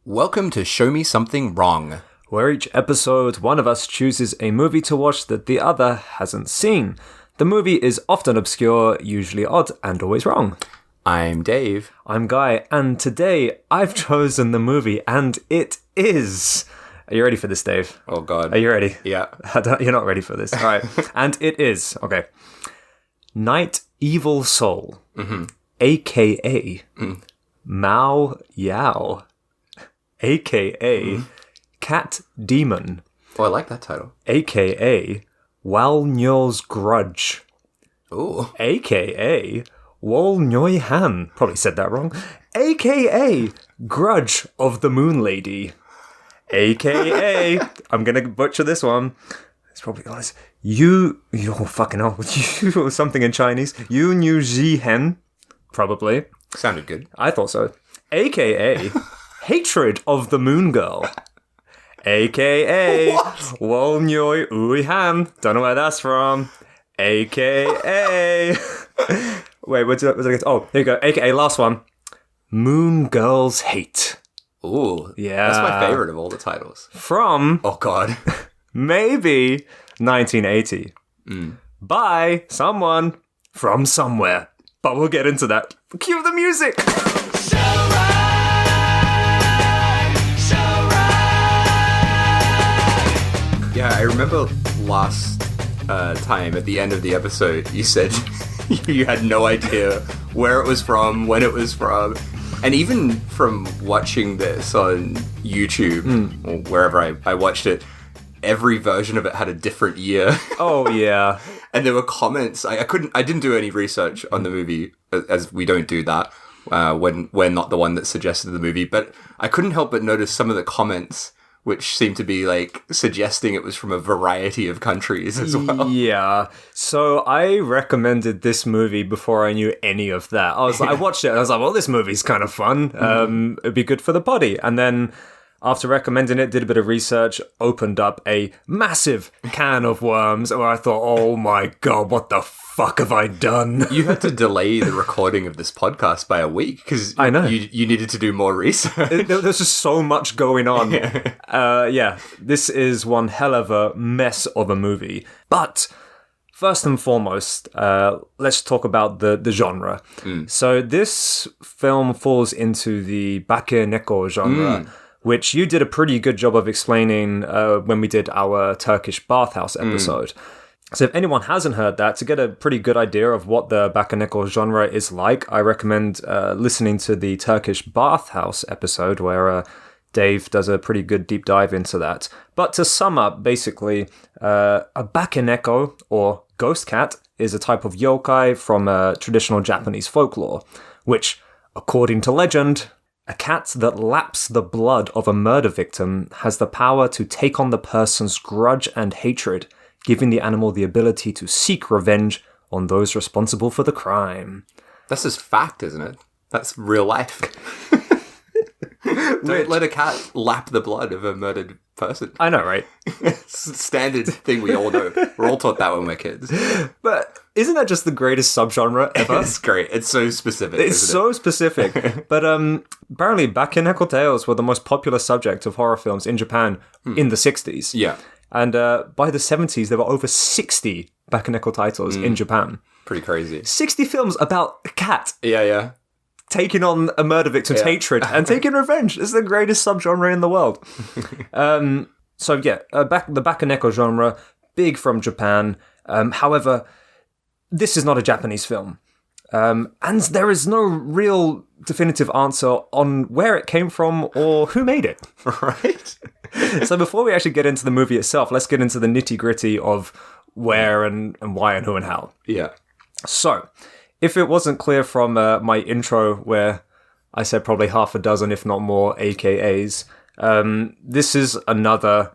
Welcome to Show Me Something Wrong, where each episode one of us chooses a movie to watch that the other hasn't seen. The movie is often obscure, usually odd, and always wrong. I'm Dave. I'm Guy, and today I've chosen the movie, and it is... Are you ready for this, Dave? Oh, God. Are you ready? Yeah. You're not ready for this. All right. And it is, okay, Night Evil Soul, a.k.a. Mao Yao, a.k.a. Cat Demon, Oh, I like that title. a.k.a. Wal Nyo's Grudge, Ooh. a.k.a. Wol Nyoy Han, probably said that wrong, a.k.a. Grudge of the Moon Lady, a.k.a. I'm going to butcher this one. It's probably honest. You fucking hell. You something in Chinese. Yu Niu Ji Hen, probably. Sounded good. I thought so. A.k.a. Hatred of the Moon Girl. A.k.a. Wol Nyoy Ui Han. Don't know where that's from. A.k.a. Wait, what did I get? Oh, here you go. A.k.a. last one. Moon Girl's Hate. Ooh. Yeah. That's my favorite of all the titles. From... Oh, God. maybe 1980. By someone from somewhere. But we'll get into that. Cue the music! Yeah, I remember last time at the end of the episode, you said you had no idea where it was from, when it was from. And even from watching this on YouTube, or wherever I watched it, every version of it had a different year. Oh, yeah. And there were comments. I didn't do any research on the movie, as we don't do that when we're not the one that suggested the movie. But I couldn't help but notice some of the comments, which seemed to be like suggesting it was from a variety of countries as well. Yeah. So I recommended this movie before I knew any of that. I watched it and I was like, well, this movie's kind of fun. It'd be good for the body. And then after recommending it, did a bit of research, opened up a massive can of worms where I thought, oh my God, what the fuck have I done? You had to delay the recording of this podcast by a week because I know. You needed to do more research. There's just so much going on. Yeah, this is one hell of a mess of a movie. But first and foremost, let's talk about the genre. So this film falls into the bakeneko genre, which you did a pretty good job of explaining when we did our Turkish bathhouse episode. So if anyone hasn't heard that, to get a pretty good idea of what the bakeneko genre is like, I recommend listening to the Turkish bathhouse episode where Dave does a pretty good deep dive into that. But to sum up, basically, a bakeneko, or ghost cat, is a type of yokai from traditional Japanese folklore, which, according to legend, a cat that laps the blood of a murder victim has the power to take on the person's grudge and hatred, giving the animal the ability to seek revenge on those responsible for the crime. That's just fact, isn't it? That's real life. Don't let a cat lap the blood of a murdered person. I know, right? It's a standard thing we all know. We're all taught that when we're kids. But isn't that just the greatest subgenre ever? It's great. It's so specific. It's so specific. But apparently bakeneko tales were the most popular subject of horror films in Japan in the 60s. Yeah. And by the 70s, there were over 60 bakeneko titles in Japan. Pretty crazy. 60 films about a cat Yeah. taking on a murder victim's hatred and taking revenge. It's the greatest subgenre in the world. The bakeneko genre, big from Japan. However, this is not a Japanese film. And there is no real definitive answer on where it came from or who made it. Right? So before we actually get into the movie itself, let's get into the nitty-gritty of where and why and who and how. Yeah. So, if it wasn't clear from my intro where I said probably half a dozen, if not more, AKAs, this is another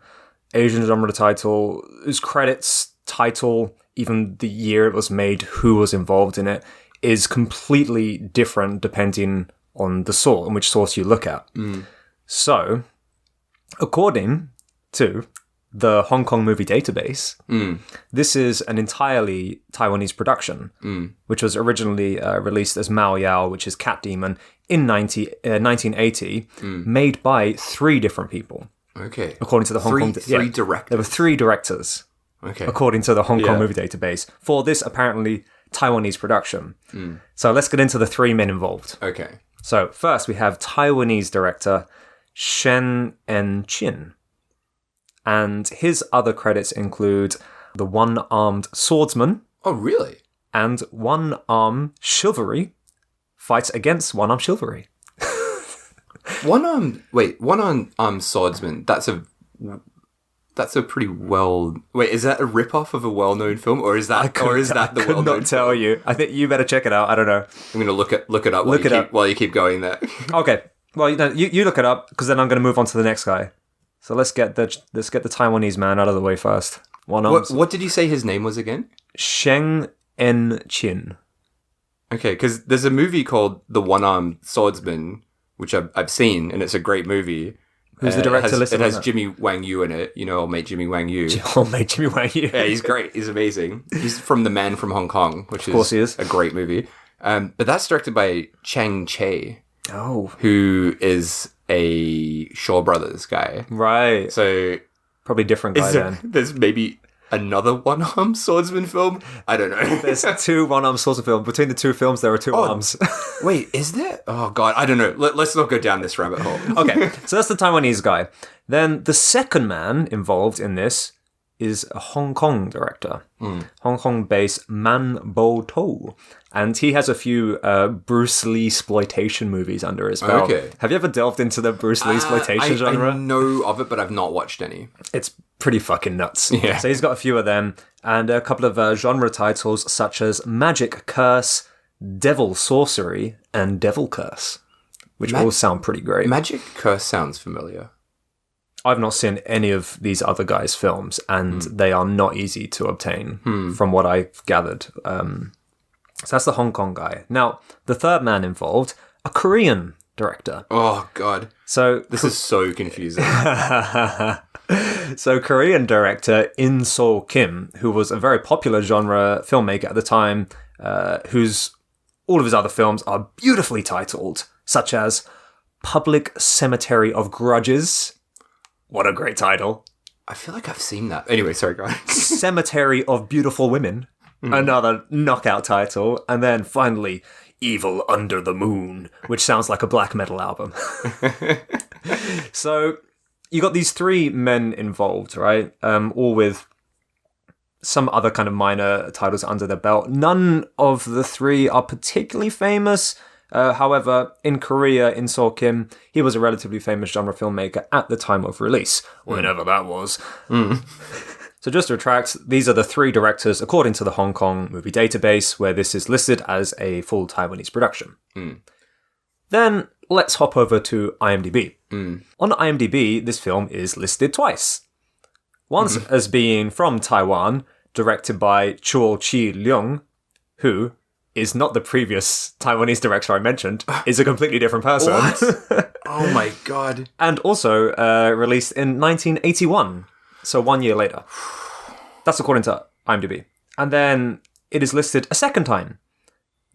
Asian genre title whose credits, title, even the year it was made, who was involved in it, is completely different depending on the source, on which source you look at. So, according to the Hong Kong Movie Database, this is an entirely Taiwanese production, which was originally released as Mao Yao, which is Cat Demon, in 1980, made by 3 different people. Okay. According to the Hong Kong... Three directors. There were 3 directors, okay, according to the Hong Kong Movie Database, for this apparently Taiwanese production. So let's get into the 3 men involved. Okay. So first we have Taiwanese director Shen En-chin. And his other credits include The One-Armed Swordsman. Oh, really? And One-Arm Chivalry fights against One-Arm Chivalry. One-Armed Swordsman. That's a pretty well... Wait, is that a rip-off of a well-known film? Or is that the well-known film? I could not tell you. I think you better check it out. I don't know. I'm going to look it up while you keep going there. Okay. Well, you look it up, because then I'm going to move on to the next guy. So let's get the Taiwanese man out of the way first. What did you say his name was again? Shen En-chin. Okay, because there's a movie called The One-Armed Swordsman, which I've seen, and it's a great movie. Who's the director listed? It has Jimmy Wang Yu in it. You know, old mate Jimmy Wang Yu. Old mate Jimmy Wang Yu. Yeah, he's great. He's amazing. He's from The Man from Hong Kong, which of course he is a great movie. But that's directed by Chang Che. Oh. Who is a Shaw Brothers guy. Right. So... Probably different guy then. There's maybe another One-Armed Swordsman film? I don't know. There's 2 One-Armed Swordsman films. Between the 2 films, there are 2 arms. Wait, is there? Oh, God, I don't know. Let's not go down this rabbit hole. Okay, so that's the Taiwanese guy. Then the second man involved in this is a Hong Kong director. Hong Kong-based Man Bo To. And he has a few Bruce Lee exploitation movies under his belt. Okay. Have you ever delved into the Bruce Lee exploitation genre? I know of it, but I've not watched any. It's pretty fucking nuts. Yeah. So he's got a few of them, and a couple of genre titles such as Magic Curse, Devil Sorcery, and Devil Curse, which all sound pretty great. Magic Curse sounds familiar. I've not seen any of these other guys' films, and they are not easy to obtain, from what I've gathered. So that's the Hong Kong guy. Now, the third man involved, a Korean director. Oh, God. So this is so confusing. So Korean director In Sol Kim, who was a very popular genre filmmaker at the time, whose all of his other films are beautifully titled, such as Public Cemetery of Grudges. What a great title. I feel like I've seen that. Anyway, sorry, go on. Cemetery of Beautiful Women. Another knockout title. And then finally, Evil Under the Moon, which sounds like a black metal album. So you got these 3 men involved, right? All with some other kind of minor titles under their belt. None of the 3 are particularly famous. However, in Korea, In Sol Kim, he was a relatively famous genre filmmaker at the time of release, whenever that was. So just to retract, these are the 3 directors according to the Hong Kong Movie Database, where this is listed as a full Taiwanese production. Then let's hop over to IMDb. On IMDb, this film is listed twice. Once as being from Taiwan, directed by Chuo Chi Leung, who is not the previous Taiwanese director I mentioned, is a completely different person. What? Oh my God. And also released in 1981, so 1 year later. That's according to IMDb. And then it is listed a second time.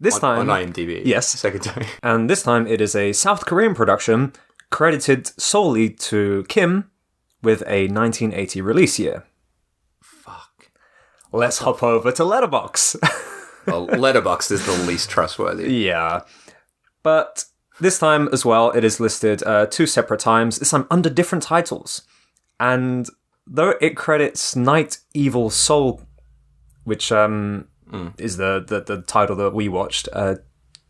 This time... On IMDb? Yes. Second time. And this time it is a South Korean production credited solely to Kim with a 1980 release year. Fuck. Let's hop over to Letterboxd. Well, Letterboxd is the least trustworthy. Yeah. But this time as well, it is listed 2 separate times, this time under different titles. And though it credits Night Evil Soul, which is the title that we watched,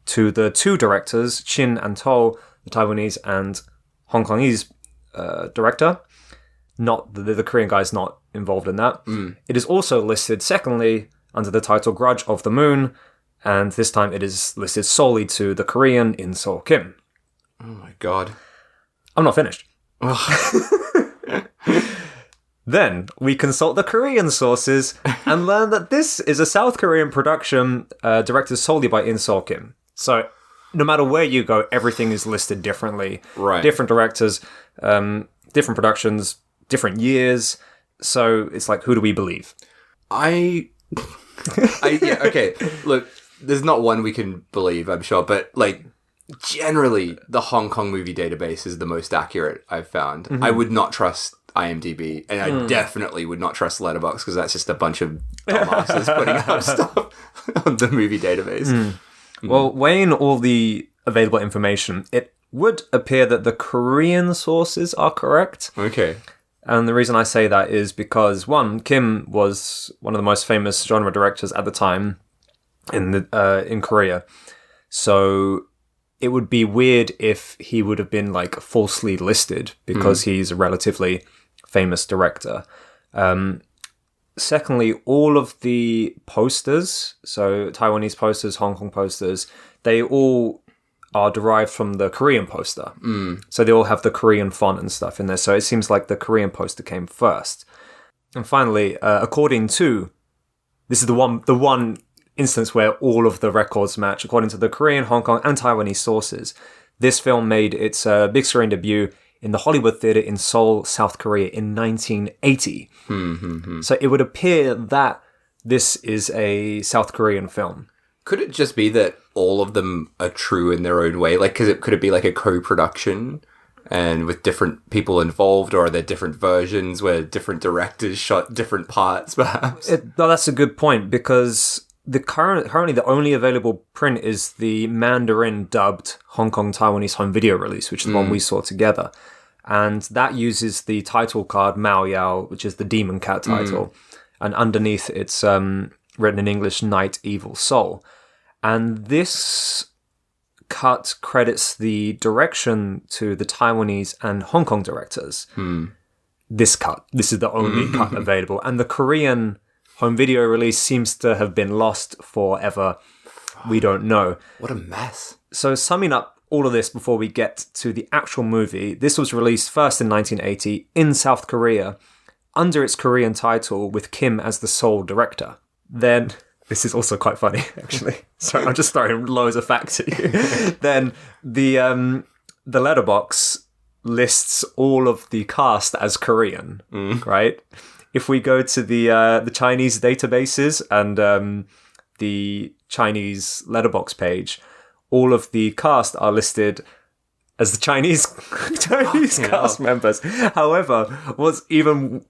to the 2 directors, Chin and To, the Taiwanese and Hong Kongese director. Not the Korean guy's not involved in that. It is also listed, secondly, under the title Grudge of the Moon, and this time it is listed solely to the Korean In Sol Kim. Oh my God. I'm not finished. Then we consult the Korean sources and learn that this is a South Korean production directed solely by In Sol Kim. So no matter where you go, everything is listed differently. Right. Different directors, different productions, different years. So it's like, who do we believe? Yeah, okay. Look, there's not one we can believe, I'm sure, but like generally the Hong Kong movie database is the most accurate I've found. I would not trust IMDb, and I definitely would not trust Letterboxd because that's just a bunch of dumbasses putting up stuff on the movie database. Well, weighing all the available information, it would appear that the Korean sources are correct. Okay. And the reason I say that is because, one, Kim was one of the most famous genre directors at the time in Korea. So it would be weird if he would have been like falsely listed because he's a relatively famous director. Secondly, all of the posters, so Taiwanese posters, Hong Kong posters, they all are derived from the Korean poster. So they all have the Korean font and stuff in there. So it seems like the Korean poster came first. And finally, according to, this is the one instance where all of the records match, according to the Korean, Hong Kong, and Taiwanese sources, this film made its big screen debut in the Hollywood Theatre in Seoul, South Korea in 1980. So it would appear that this is a South Korean film. Could it just be that all of them are true in their own way? Like, could it be like a co-production and with different people involved, or are there different versions where different directors shot different parts, perhaps? No, that's a good point, because currently the only available print is the Mandarin dubbed Hong Kong Taiwanese home video release, which is the one we saw together. And that uses the title card Meows, which is the demon cat title. And underneath it's written in English, Night Evil Soul. And this cut credits the direction to the Taiwanese and Hong Kong directors. This is the only cut available. And the Korean home video release seems to have been lost forever. We don't know. What a mess. So summing up all of this before we get to the actual movie, this was released first in 1980 in South Korea under its Korean title with Kim as the sole director. Then, this is also quite funny, actually. Sorry, I'm just throwing loads of facts at you. Then the letterbox lists all of the cast as Korean, right? If we go to the Chinese databases and the Chinese letterbox page, all of the cast are listed as the Chinese cast members. However, what's even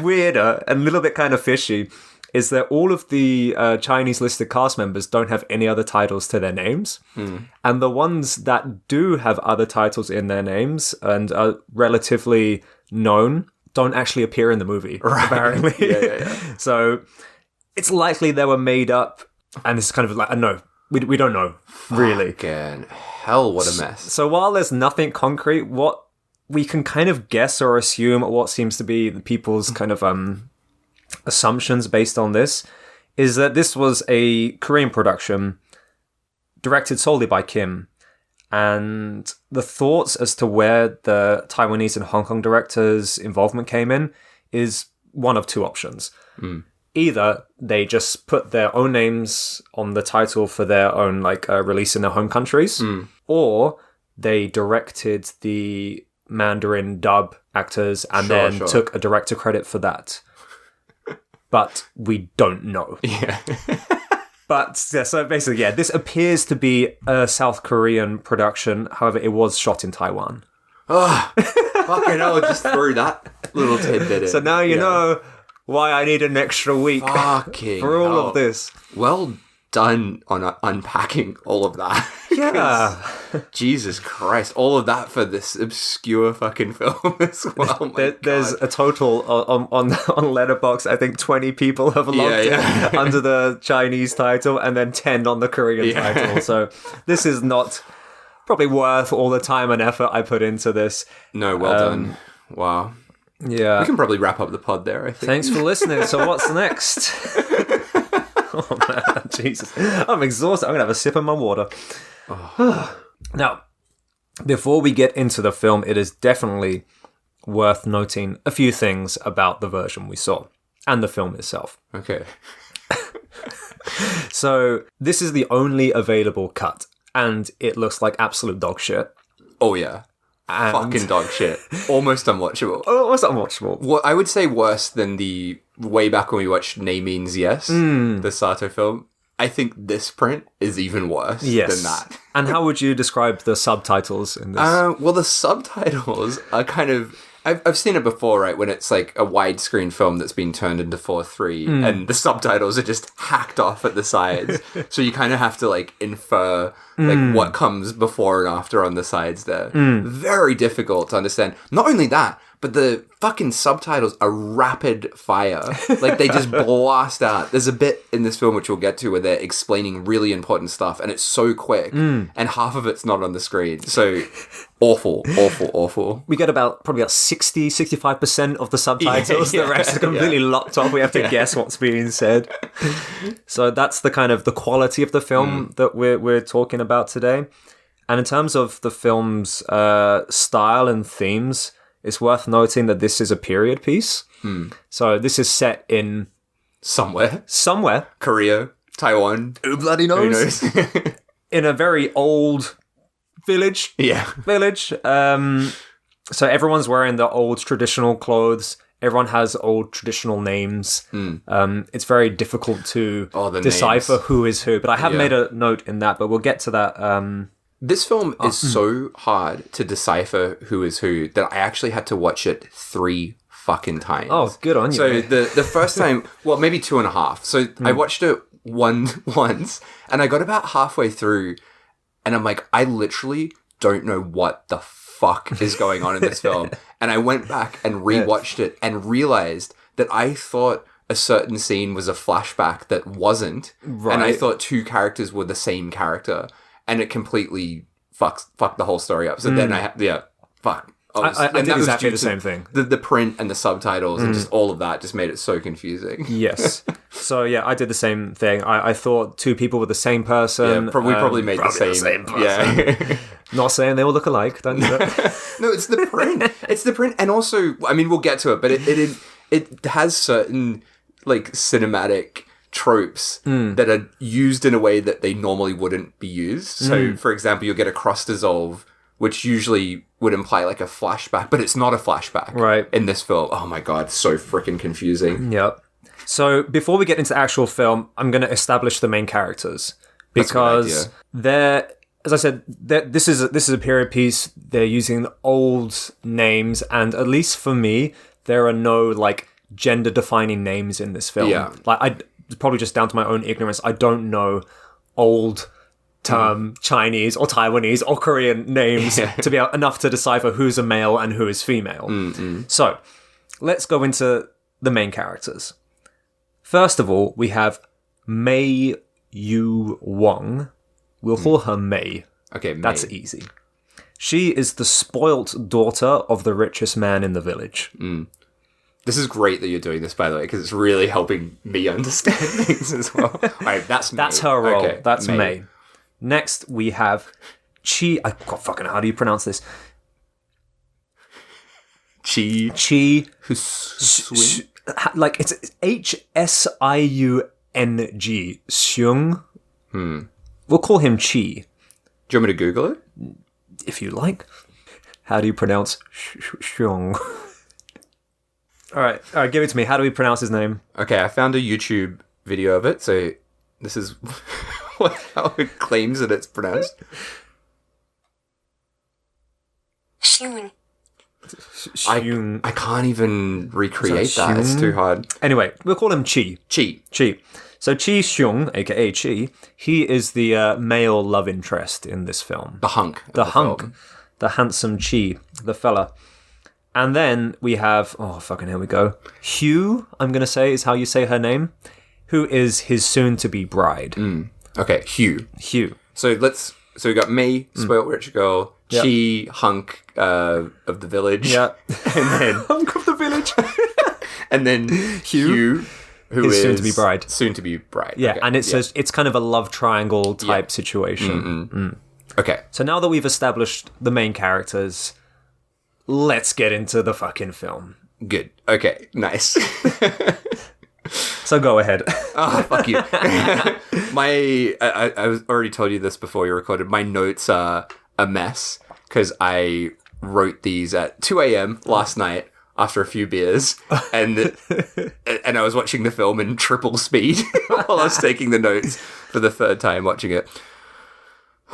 weirder and a little bit kind of fishy is that all of the Chinese listed cast members don't have any other titles to their names. And the ones that do have other titles in their names and are relatively known don't actually appear in the movie, apparently. Yeah. So it's likely they were made up, and it's kind of like, no, we don't know, really. Fucking hell, what a mess. So while there's nothing concrete, what we can kind of guess or assume what seems to be the people's kind of assumptions based on this is that this was a Korean production directed solely by Kim, and the thoughts as to where the Taiwanese and Hong Kong directors' involvement came in is one of two options. Either they just put their own names on the title for their own release in their home countries, or they directed the Mandarin dub actors and then took a director credit for that. But we don't know. Yeah. But yeah, so basically, yeah, this appears to be a South Korean production. However, it was shot in Taiwan. Oh, fucking hell, just threw that little tidbit in. So now you know why I need an extra week for all of this. Well done on unpacking all of that. Yeah. Jesus Christ. All of that for this obscure fucking film as well. There's a total on Letterboxd, I think 20 people have logged in under the Chinese title and then 10 on the Korean title. So this is not probably worth all the time and effort I put into this. No, well done. Wow. Yeah. We can probably wrap up the pod there, I think. Thanks for listening. So what's next? Oh, man. Jesus. I'm exhausted. I'm going to have a sip of my water. Now, before we get into the film, it is definitely worth noting a few things about the version we saw and the film itself. Okay. So, this is the only available cut, and it looks like absolute dog shit. Oh, yeah. And fucking dog shit. Almost unwatchable. Oh, it was unwatchable. What I would say worse than the way back when we watched Nay Means Yes, the Sato film. I think this print is even worse than that. And how would you describe the subtitles in this? Well, the subtitles are kind of... I've seen it before, right? When it's like a widescreen film that's been turned into 4:3 and the subtitles are just hacked off at the sides. So you kind of have to like infer like what comes before and after on the sides there. Very difficult to understand. Not only that, but the fucking subtitles are rapid fire. Like, they just blast out. There's a bit in this film, which we'll get to, where they're explaining really important stuff, and it's so quick, and half of it's not on the screen. So, awful. We get probably about 60, 65% of the subtitles. The rest are completely locked off. We have to guess what's being said. So that's the kind of the quality of the film that we're talking about today. And in terms of the film's style and themes, it's worth noting that this is a period piece. So this is set in... Somewhere. Korea. Taiwan. Who bloody knows? Who knows? In a very old village. Village. So everyone's wearing the old traditional clothes. Everyone has old traditional names. It's very difficult to decipher names. Who is who. But I have made a note in that, but we'll get to that... This film is so hard to decipher who is who that I actually had to watch it 3 fucking times. Oh, good on you. So the first time, well, maybe 2.5. So I watched it once, and I got about halfway through, and I'm like, I literally don't know what the fuck is going on in this film. And I went back and rewatched it and realized that I thought a certain scene was a flashback that wasn't, and I thought 2 characters were the same character. And it completely fucked the whole story up. So then I did exactly the same thing. The print and the subtitles and just all of that just made it so confusing. Yes. So yeah, I did the same thing. I thought 2 people were the same person. Yeah, we probably made the same person. Yeah. Not saying they all look alike, don't do that. No, it's the print. It's the print. And also, I mean, we'll get to it, but it has certain like cinematic tropes that are used in a way that they normally wouldn't be used. So, for example, you'll get a cross dissolve, which usually would imply like a flashback, but it's not a flashback in this film. Oh my god, so freaking confusing. Yep. So before we get into the actual film, I'm going to establish the main characters because they're, as I said, this is a period piece. They're using old names, and at least for me, there are no like gender defining names in this film. Yeah. Like probably just down to my own ignorance, I don't know old term Chinese or Taiwanese or Korean names to be enough to decipher who's a male and who is female. So let's go into the main characters. First of all, we have Mei Yu Wong. We'll call her Mei. Okay, Mei. That's easy. She is the spoilt daughter of the richest man in the village. This is great that you're doing this, by the way, because it's really helping me understand things as well. All right, that's Mei. That's her role. Okay, that's Mei. Next, we have Chi. God, fucking, how do you pronounce this? Chi. Like, it's Hsiung. Xiung. We'll call him Chi. Do you want me to Google it? If you like. How do you pronounce Xiung? All right, give it to me. How do we pronounce his name? Okay, I found a YouTube video of it, so this is how it claims that it's pronounced. Xiong. I can't even recreate that. It's too hard. Anyway, we'll call him Chi. Chi. So Chi Xiong, aka Chi, he is the male love interest in this film. The hunk. The hunk. The handsome Chi, the fella. And then we have, here we go. Hugh, I'm going to say, is how you say her name, who is his soon-to-be bride. Okay, Hugh. So we got Mei, spoiled rich girl, Chi, hunk of the village. Yeah. And then... hunk of the village. And then Hugh, who is soon-to-be bride. Soon-to-be bride. Yeah, okay. and it's kind of a love triangle type situation. Okay. So now that we've established the main characters... let's get into the fucking film. Good. Okay. Nice. So go ahead. Oh, fuck you. I already told you this before you recorded. My notes are a mess because I wrote these at 2 a.m. last night after a few beers, and I was watching the film in triple speed while I was taking the notes for the third time watching it.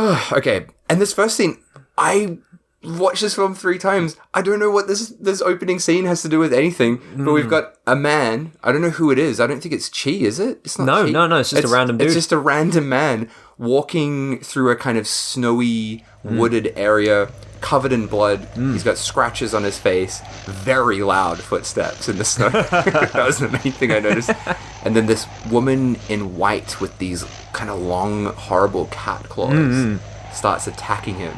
Okay, and this first scene, I watched this film 3 times. I don't know what this opening scene has to do with anything, but we've got a man. I don't know who it is. I don't think it's Chi, is it? It's not Chi. No. It's just a random dude. It's just a random man walking through a kind of snowy, wooded area, covered in blood. He's got scratches on his face. Very loud footsteps in the snow. That was the main thing I noticed. And then this woman in white with these kind of long, horrible cat claws starts attacking him.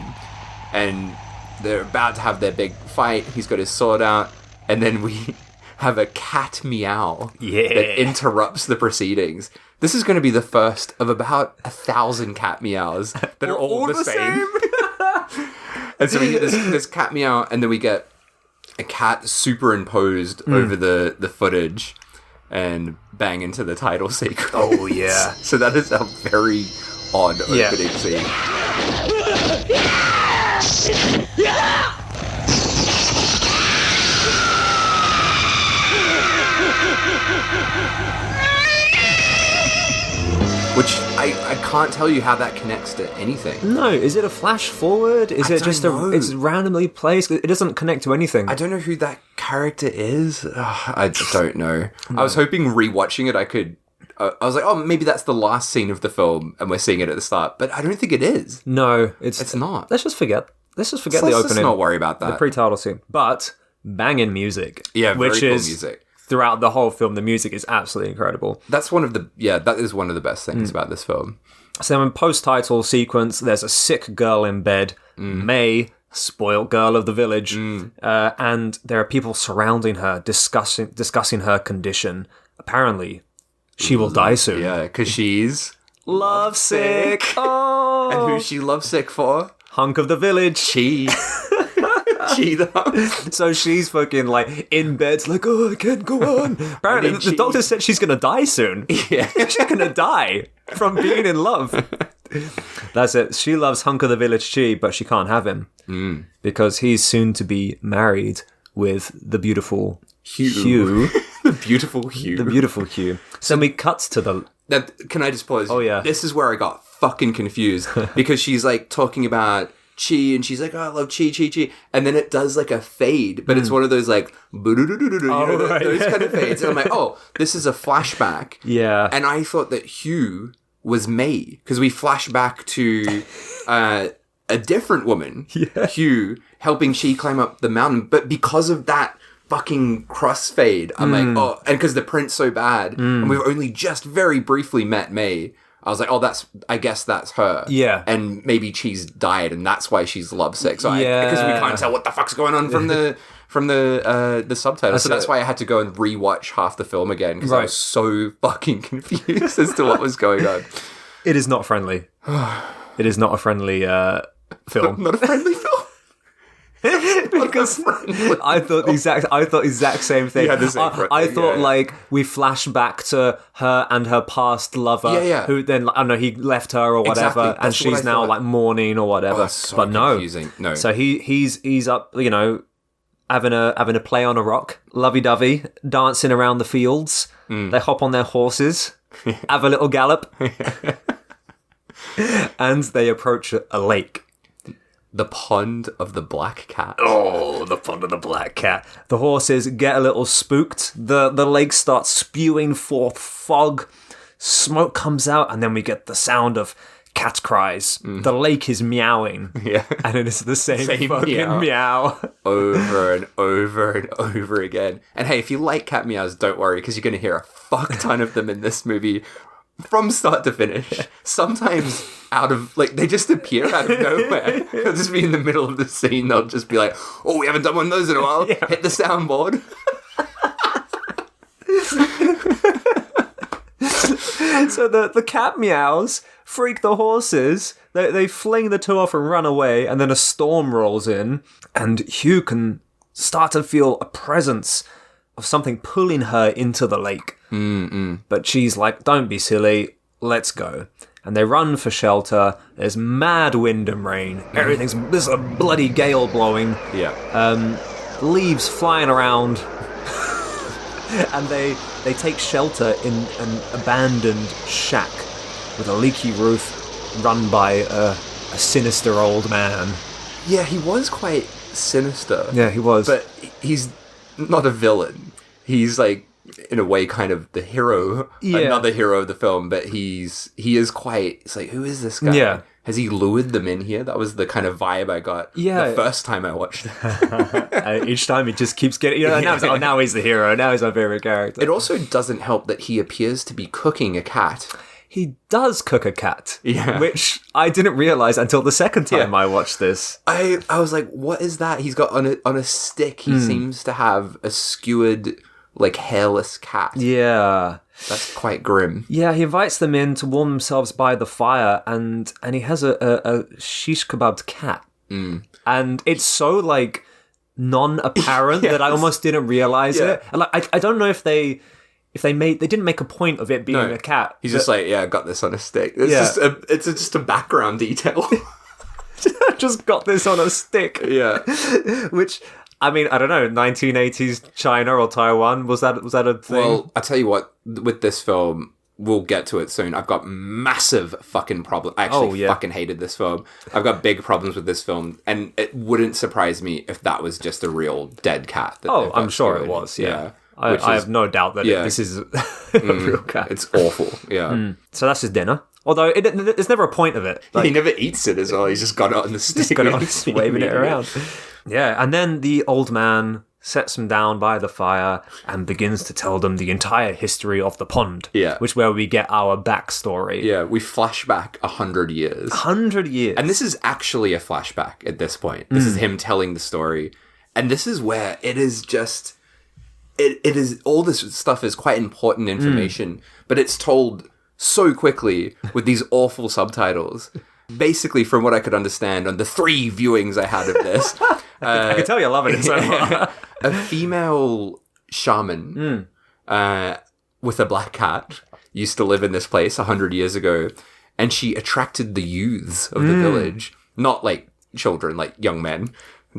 And they're about to have their big fight. He's got his sword out. And then we have a cat meow that interrupts the proceedings. This is going to be the first of about 1,000 cat meows that are all the same. And so we get this cat meow, and then we get a cat superimposed over the footage and bang into the title sequence. Oh, yeah. So that is a very odd opening scene. Which I can't tell you how that connects to anything. No, is it a flash forward? Is it just it's randomly placed? It doesn't connect to anything. I don't know who that character is. I don't know. I was hoping rewatching it I could... I was like, oh, maybe that's the last scene of the film and we're seeing it at the start. But I don't think it is. No, it's not. Let's just forget the opening. Let's not worry about that. The pre-title scene. But banging music. Yeah, very which cool is music. Throughout the whole film, the music is absolutely incredible. That is one of the best things about this film. So in post-title sequence, there's a sick girl in bed, May, spoiled girl of the village, and there are people surrounding her, discussing her condition. Apparently, she will die soon. Yeah, because she's... lovesick. Oh! And who's she lovesick for? Hunk of the village. She though. So she's fucking like in bed, like, oh, I can't go on. Apparently, the doctor said she's gonna die soon. Yeah, she's gonna die from being in love. That's it. She loves Hunk of the village Chi, but she can't have him because he's soon to be married with the beautiful Hugh. The beautiful Hugh. The beautiful Hugh. So we cut to the. Now, can I just pause? Oh yeah. This is where I got fucking confused because she's like talking about Chi, and she's like, oh, I love Chi, Chi, Chi. And then it does like a fade, but it's one of those like, those kind of fades. And I'm like, oh, this is a flashback. Yeah. And I thought that Hugh was May, because we flash back to a different woman, Hugh, helping Chi climb up the mountain. But because of that fucking crossfade, I'm like, oh, and because the print's so bad, and we've only just very briefly met May, I was like, oh, I guess that's her. Yeah. And maybe Chi's died, and that's why she's lovesick. So because we can't tell what the fuck's going on from the subtitles. So that's why I had to go and rewatch half the film again, because I was so fucking confused as to what was going on. It is not friendly. It is not a friendly film. Not a friendly film? Because I thought the exact same thing. I thought like we flash back to her and her past lover, who then I don't know, he left her or whatever, and she's now like mourning or whatever. But confusing. No, so he's up, you know, having a play on a rock, lovey-dovey, dancing around the fields. They hop on their horses, have a little gallop, and they approach a lake. The pond of the black cat. Oh, the pond of the black cat. The horses get a little spooked. The lake starts spewing forth fog. Smoke comes out, and then we get the sound of cat cries. The lake is meowing. Yeah. And it is the same fucking meow. Over and over and over again. And hey, if you like cat meows, don't worry, because you're going to hear a fuck ton of them in this movie. From start to finish. Sometimes out of, like, they just appear out of nowhere. They'll just be in the middle of the scene. They'll just be like, oh, we haven't done one of those in a while. Yeah. Hit the soundboard. So the cat meows freak the horses. They fling the two off and run away. And then a storm rolls in. And Hugh can start to feel a presence of something pulling her into the lake. But she's like, don't be silly, let's go. and they run for shelter. There's mad wind and rain. There's a bloody gale blowing. Yeah. Leaves flying around. And they take shelter in an abandoned shack with a leaky roof run by a sinister old man. Yeah, he was quite sinister. Yeah, he was. But he's not a villain. He's like, in a way, kind of the hero, another hero of the film, but he is quite, it's like, who is this guy? Yeah. Has he lured them in here? That was the kind of vibe I got the first time I watched it. Each time he just keeps getting, now it's like, now he's the hero, now he's my favorite character. It also doesn't help that he appears to be cooking a cat. He does cook a cat, Yeah. which I didn't realize until the second time I watched this. I was like, what is that? He's got on a stick, he seems to have a skewered, like, hairless cat. Yeah. That's quite grim. Yeah, he invites them in to warm themselves by the fire, and he has a shish kebabbed cat. And it's so, like, non-apparent that I almost didn't realize it. And, like, I don't know if they didn't make a point of it being a cat. He's just like, I got this on a stick. It's just a background detail. Just got this on a stick. Yeah. Which, I mean, I don't know, 1980s China or Taiwan, was that a thing? Well, I tell you what, with this film, we'll get to it soon. I've got massive fucking problems. I actually fucking hated this film. I've got big problems with this film, and it wouldn't surprise me if that was just a real dead cat. I'm sure it was, yeah. I have no doubt that this is a real cat. It's awful, yeah. So that's his dinner. Although, there's never a point of it. Like, he never eats it as well. He's just got it on the stick. Just waving it around. Yeah, and then the old man sets them down by the fire and begins to tell them the entire history of the pond. Yeah. Which where we get our backstory. Yeah, we flash back 100 years. 100 years. And this is actually a flashback at this point. This is him telling the story. And this is where it is just... It is... All this stuff is quite important information, but it's told so quickly with these awful subtitles. Basically, from what I could understand on the 3 viewings I had of this... I can tell you're loving it so far. A female shaman with a black cat used to live in this place 100 years ago, and she attracted the youths of the village, not like children, like young men.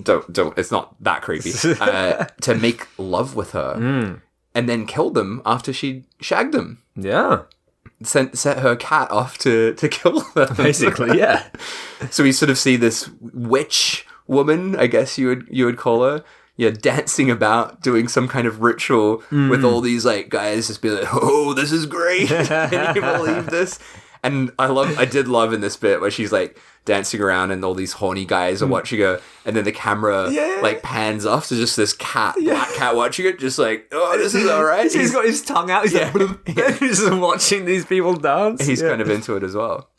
Don't. It's not that creepy. To make love with her, and then killed them after she shagged them. Yeah. Set her cat off to kill them. Basically, yeah. So we sort of see this witch woman, I guess you would call her, dancing about, doing some kind of ritual with all these like guys just be like, oh, this is great. Can you believe this? And I did love in this bit where she's like dancing around and all these horny guys are watching her, and then the camera like pans off to just this cat, black cat watching it, just like, oh, this is all right. He's got his tongue out. He's like, he's just watching these people dance. He's kind of into it as well.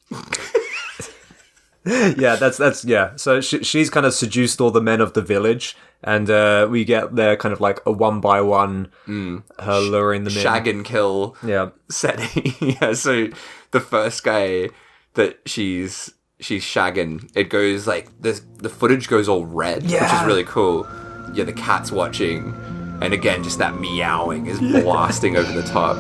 Yeah, that's yeah. So she's kind of seduced all the men of the village, and we get there kind of like a one by one, her luring them in. Shag and kill setting. Yeah, so the first guy that she's shagging, it goes like the footage goes all red, which is really cool. Yeah, the cat's watching, and again, just that meowing is blasting over the top.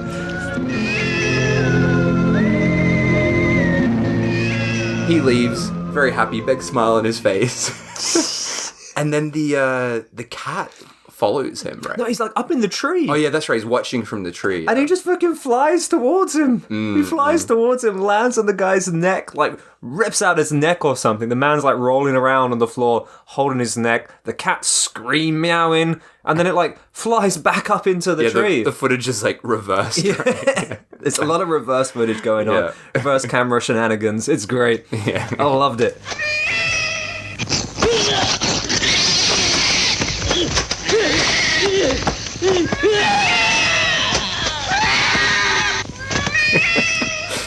He leaves, very happy, big smile on his face. And then the cat follows him, right? No, he's like up in the tree. Oh yeah, that's right. He's watching from the tree. And he just fucking flies towards him. He flies towards him, lands on the guy's neck, like rips out his neck or something. The man's like rolling around on the floor, holding his neck. The cat scream meowing, and then it like flies back up into the tree. The footage is like reversed. Right? There's a lot of reverse footage going on. Reverse camera shenanigans. It's great. Yeah. I loved it.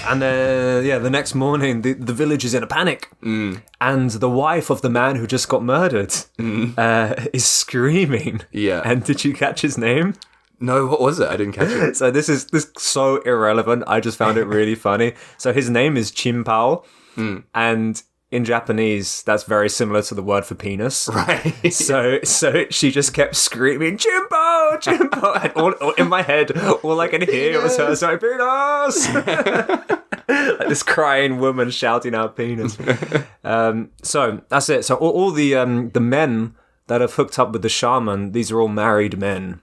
And the next morning, the village is in a panic. And the wife of the man who just got murdered is screaming. Yeah. And did you catch his name? No, what was it? I didn't catch it. So this is so irrelevant. I just found it really funny. So his name is Chim Pao. And in Japanese, that's very similar to the word for penis. Right. So she just kept screaming, Chimpo, Chimpo. And all in my head, all I could hear was her saying, penis. Like this crying woman shouting out penis. So that's it. So all the men that have hooked up with the shaman, these are all married men.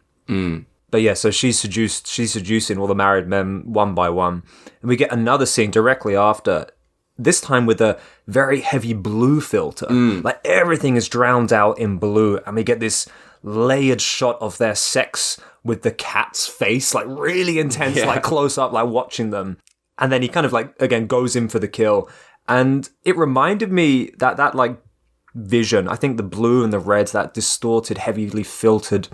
But yeah, so she's seducing all the married men one by one. And we get another scene directly after, this time with a very heavy blue filter. Like everything is drowned out in blue. And we get this layered shot of their sex with the cat's face, like really intense, like close up, like watching them. And then he kind of like, again, goes in for the kill. And it reminded me that like vision, I think the blue and the red, that distorted, heavily filtered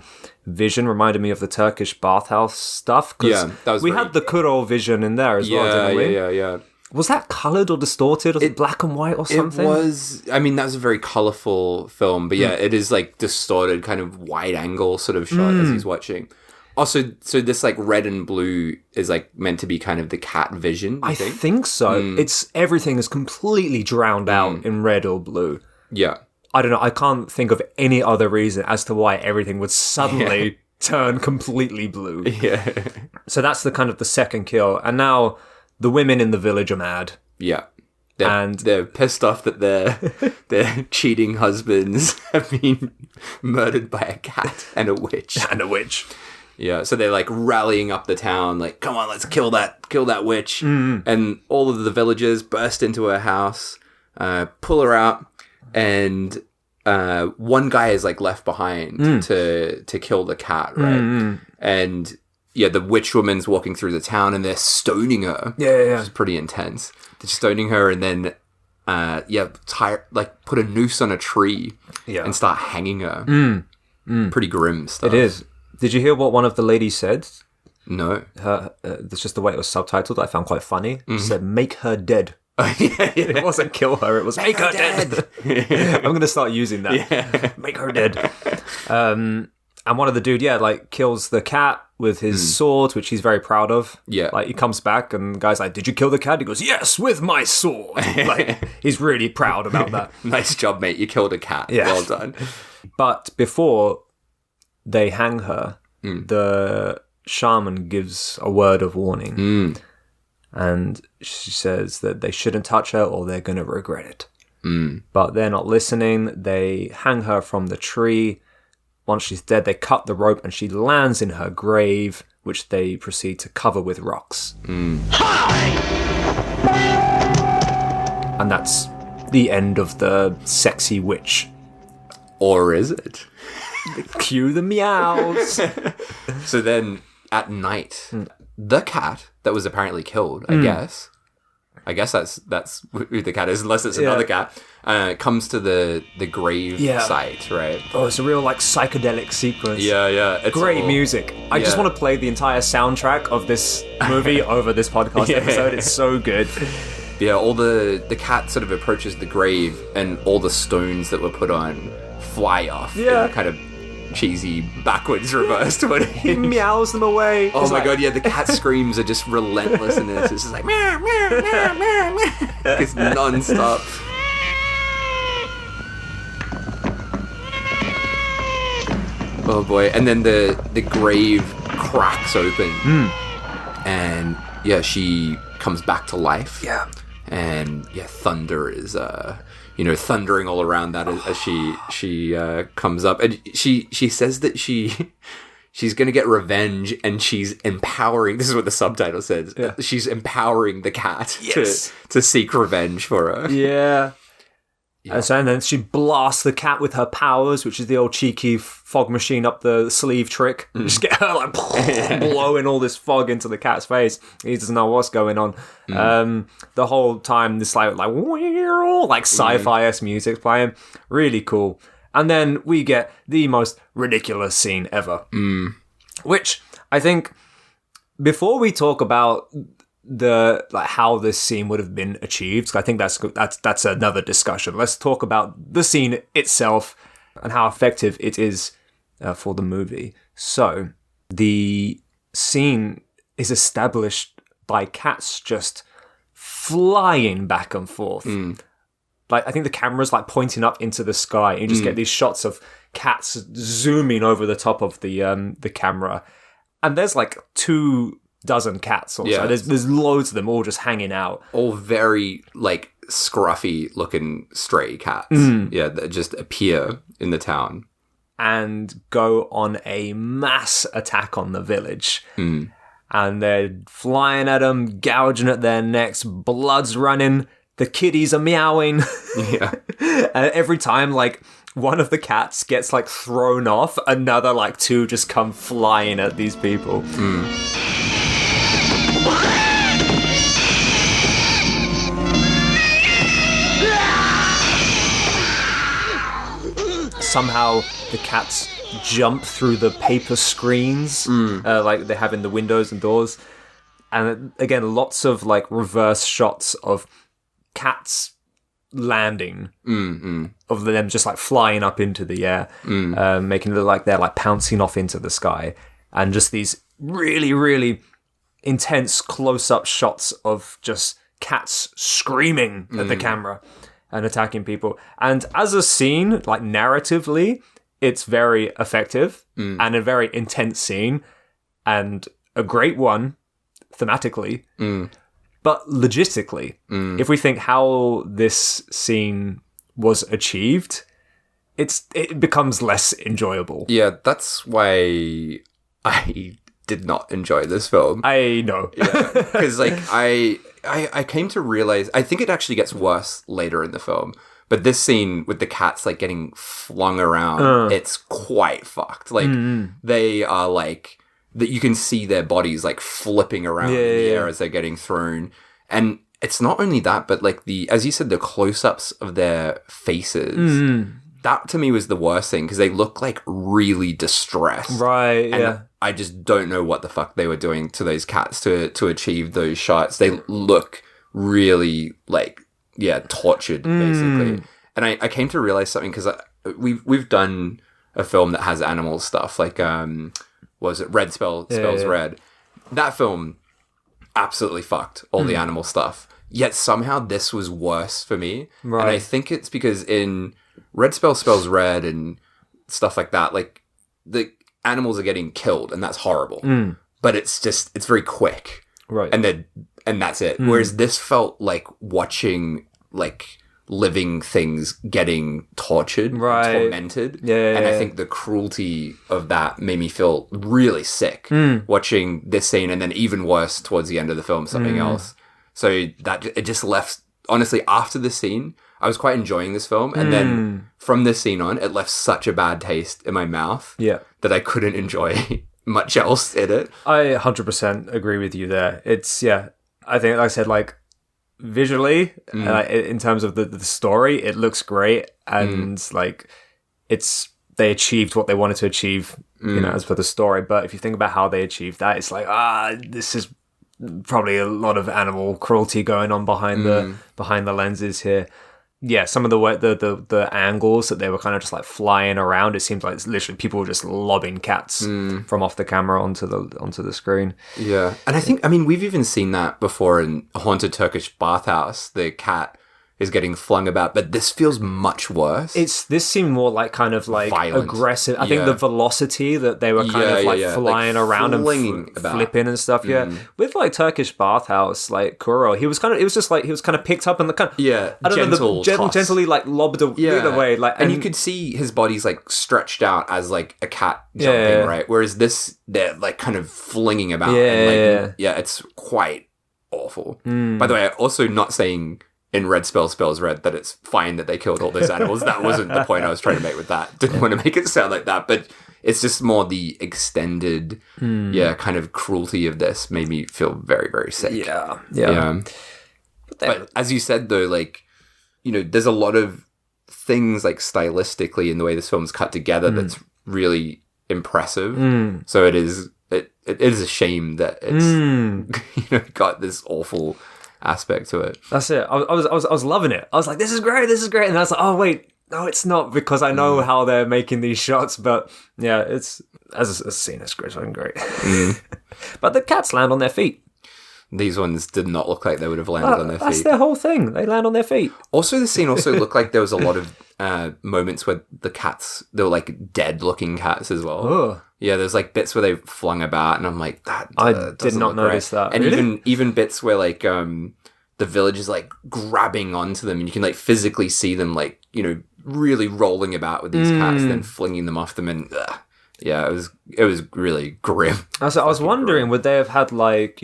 vision reminded me of the Turkish bathhouse stuff. Yeah, that was we had the Kuro vision in there as well, didn't we? Yeah. Was that coloured or distorted? Was it black and white or something? It was, I mean, that was a very colourful film, but yeah, it is like distorted, kind of wide angle sort of shot as he's watching. Also, so this like red and blue is like meant to be kind of the cat vision, I think so. It's everything is completely drowned out in red or blue. Yeah. I don't know. I can't think of any other reason as to why everything would suddenly turn completely blue. Yeah. So that's the kind of the second kill. And now the women in the village are mad. Yeah. They're pissed off that their cheating husbands have been murdered by a cat and a witch. Yeah, so they're like rallying up the town, like, come on, let's kill that witch. And all of the villagers burst into her house, pull her out, and one guy is like left behind to kill the cat, right? And yeah, the witch woman's walking through the town and they're stoning her. Yeah. Which is pretty intense. They're stoning her and then put a noose on a tree and start hanging her. Pretty grim stuff. It is. Did you hear what one of the ladies said? No. That's just the way it was subtitled. I found quite funny. She said, "Make her dead." Yeah. It wasn't kill her, it was make her dead. I'm going to start using that. Yeah. Make her dead. And one of the dude, kills the cat with his sword, which he's very proud of. Yeah. Like, he comes back and the guy's like, "Did you kill the cat?" He goes, "Yes, with my sword." Like, he's really proud about that. Nice job, mate. You killed a cat. Yeah. Well done. But before they hang her, the shaman gives a word of warning. And she says that they shouldn't touch her or they're going to regret it. But they're not listening. They hang her from the tree. Once she's dead, they cut the rope and she lands in her grave, which they proceed to cover with rocks. And that's the end of the sexy witch. Or is it? Cue the meows. So then, at night, the cat that was apparently killed, I guess that's who the cat is, unless it's another cat, comes to the grave site, right? Oh, it's a real psychedelic sequence. Yeah. It's great music. I just want to play the entire soundtrack of this movie over this podcast episode. It's so good. Yeah, all the cat sort of approaches the grave and all the stones that were put on fly off in a kind of cheesy backwards reversed way. He meows them away. Oh my god, yeah, the cat screams are just relentless in this. It's just like meow, meow, meow, meow, meow. It's non-stop. Oh boy. And then the grave cracks open. And yeah, she comes back to life. Yeah. And yeah, thunder is thundering all around that as she comes up, and she says that she's gonna get revenge, and she's empowering. This is what the subtitle says. Yeah. She's empowering the cat to seek revenge for her. Yeah. And then she blasts the cat with her powers, which is the old cheeky fog machine up the sleeve trick. Just get her blowing all this fog into the cat's face. He doesn't know what's going on. The whole time, this like sci-fi-esque music playing. Really cool. And then we get the most ridiculous scene ever. Which I think, before we talk about how this scene would have been achieved, I think that's another discussion. Let's talk about the scene itself and how effective it is for the movie. So the scene is established by cats just flying back and forth. I think the camera's pointing up into the sky, and you just get these shots of cats zooming over the top of the camera, and there's two dozen cats or Yeah. so. There's loads of them all just hanging out. All very, like, scruffy looking stray cats. Yeah, that just appear in the town. And go on a mass attack on the village. And they're flying at them, gouging at their necks, blood's running, the kitties are meowing. Yeah. And every time, like, one of the cats gets, like, thrown off, another, like, two just come flying at these people. Somehow the cats jump through the paper screens like they have in the windows and doors. And again, lots of, like, reverse shots of cats landing, of them just, like, flying up into the air, making it look like they're, like, pouncing off into the sky. And just these really, really intense close-up shots of just cats screaming at the camera and attacking people. And as a scene, like, narratively, it's very effective and a very intense scene and a great one thematically. But logistically, if we think how this scene was achieved, it becomes less enjoyable. Yeah, that's why I did not enjoy this film. I know. Because, like, I came to realize, I think it actually gets worse later in the film, but this scene with the cats, like, getting flung around, it's quite fucked. Like, they are, like, that you can see their bodies, like, flipping around in the air as they're getting thrown. And it's not only that, but, like, as you said, the close-ups of their faces, that to me was the worst thing, because they look, like, really distressed. Right, And I just don't know what the fuck they were doing to those cats to achieve those shots. They look really, like, tortured, basically. And I came to realize something, because we've done a film that has animal stuff, like, was it Red Spells Red? That film absolutely fucked all the animal stuff. Yet somehow this was worse for me. Right. And I think it's because in Red Spells Red and stuff like that, like, the animals are getting killed, and that's horrible. But it's very quick. Right. And that's it. Whereas this felt like watching, like, living things getting tortured, tormented. And I think the cruelty of that made me feel really sick watching this scene, and then even worse towards the end of the film, something else. So that it just left, honestly, after this scene, I was quite enjoying this film, and then from this scene on, it left such a bad taste in my mouth that I couldn't enjoy much else in it. I 100% agree with you there. It's, I think, like I said, like, visually, in terms of the story, it looks great, and like, they achieved what they wanted to achieve, you know, as for the story. But if you think about how they achieved that, it's like, this is probably a lot of animal cruelty going on behind the lenses here. Yeah, some of the angles that they were kind of just, like, flying around, it seems like it's literally people were just lobbing cats from off the camera onto the screen. Yeah. And I mean, we've even seen that before in a haunted Turkish bathhouse. The cat is getting flung about, but this feels much worse. This seemed more like kind of like violent, aggressive. I think the velocity that they were kind of like flying like around and flipping and stuff. Yeah, with like Turkish bathhouse, like Kuro, he was kind of picked up and the kind of gently like lobbed away. Like, and you could see his body's like stretched out as like a cat jumping, right? Whereas this, they're like kind of flinging about. It's quite awful. By the way, also not saying in Red Spells Red that it's fine that they killed all those animals. That wasn't the point I was trying to make with that. Didn't want to make it sound like that, but it's just more the extended, kind of cruelty of this made me feel very, very sick. Yeah. But as you said, though, like, you know, there's a lot of things like stylistically in the way this film's cut together that's really impressive. So it is a shame that it's got this awful aspect to it. That's it. I was loving it. I was like, this is great, and I was like, oh wait, no, it's not, because I know how they're making these shots. But yeah, it's as a scene, it's great. But the cats land on their feet. These ones did not look like they would have landed on their feet. That's their whole thing. They land on their feet. Also, the scene also looked like there was a lot of moments where the cats, they were like dead looking cats as well. Oh. Yeah, there's like bits where they flung about, and I'm like, that. I doesn't did not look right. notice that. And Really? even bits where like the village is like grabbing onto them, and you can like physically see them like really rolling about with these cats, then flinging them off them, and yeah, it was really grim. I was wondering, would they have had like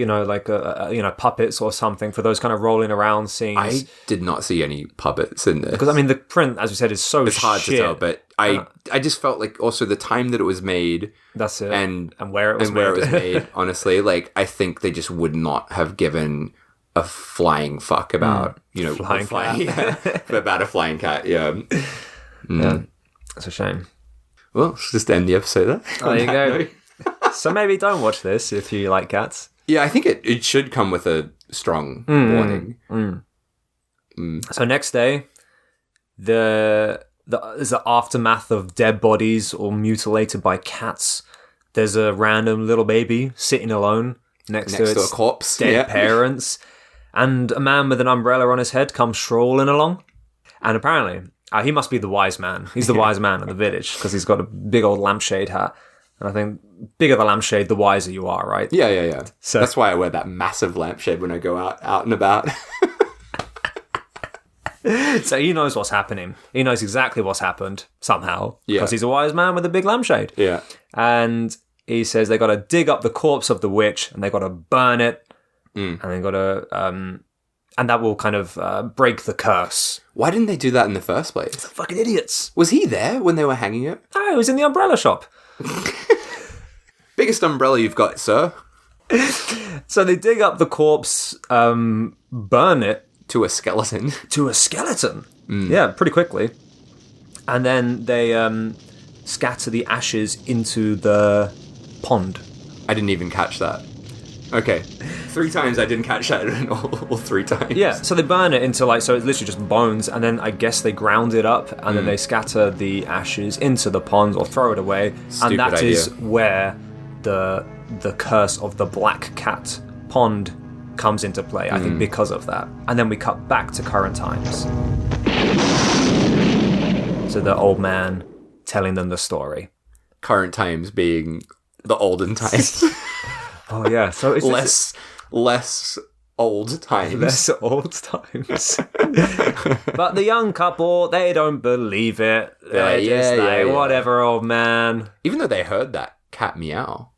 puppets or something for those kind of rolling around scenes? I did not see any puppets in this Because I mean, the print, as we said, is so it's hard shit. to tell, but I just felt like also the time that it was made. That's it, and where it was and made. where it was made. Honestly, like I think they just would not have given a flying fuck about Flying cat. yeah, about a flying cat. Yeah, Yeah, it's a shame. Well, let's just end the episode there. There you go. So maybe don't watch this if you like cats. Yeah, I think it should come with a strong warning. So next day, there's the aftermath of dead bodies or mutilated by cats. There's a random little baby sitting alone next to a its corpse. dead parents, and a man with an umbrella on his head comes strolling along, and apparently he must be the wise man. He's the wise man of the village because he's got a big old lampshade hat. And I think bigger the lampshade, the wiser you are, right? Yeah. So that's why I wear that massive lampshade when I go out and about. So he knows what's happening. He knows exactly what's happened somehow Yeah. because he's a wise man with a big lampshade. Yeah. And he says they got to dig up the corpse of the witch and they got to burn it, and they got to and that will kind of break the curse. Why didn't they do that in the first place? Fucking idiots! Was he there when they were hanging it? Oh, he was in the umbrella shop. Biggest umbrella you've got, sir. So they dig up the corpse, burn it To a skeleton. to a skeleton. Yeah, pretty quickly. And then they scatter the ashes into the pond. I didn't even catch that. Okay. 3 times I didn't catch that all 3 times. Yeah, so they burn it into so it's literally just bones, and then I guess they ground it up, and then they scatter the ashes into the pond or throw it away. Stupid and that idea. is where the curse of the black cat pond comes into play, I think, because of that. And then we cut back to current times. So the old man telling them the story. Current times being the olden times. Oh yeah, so it's less old times. less old times. But the young couple, they don't believe it. They're just like, whatever, old man. Even though they heard that cat meow.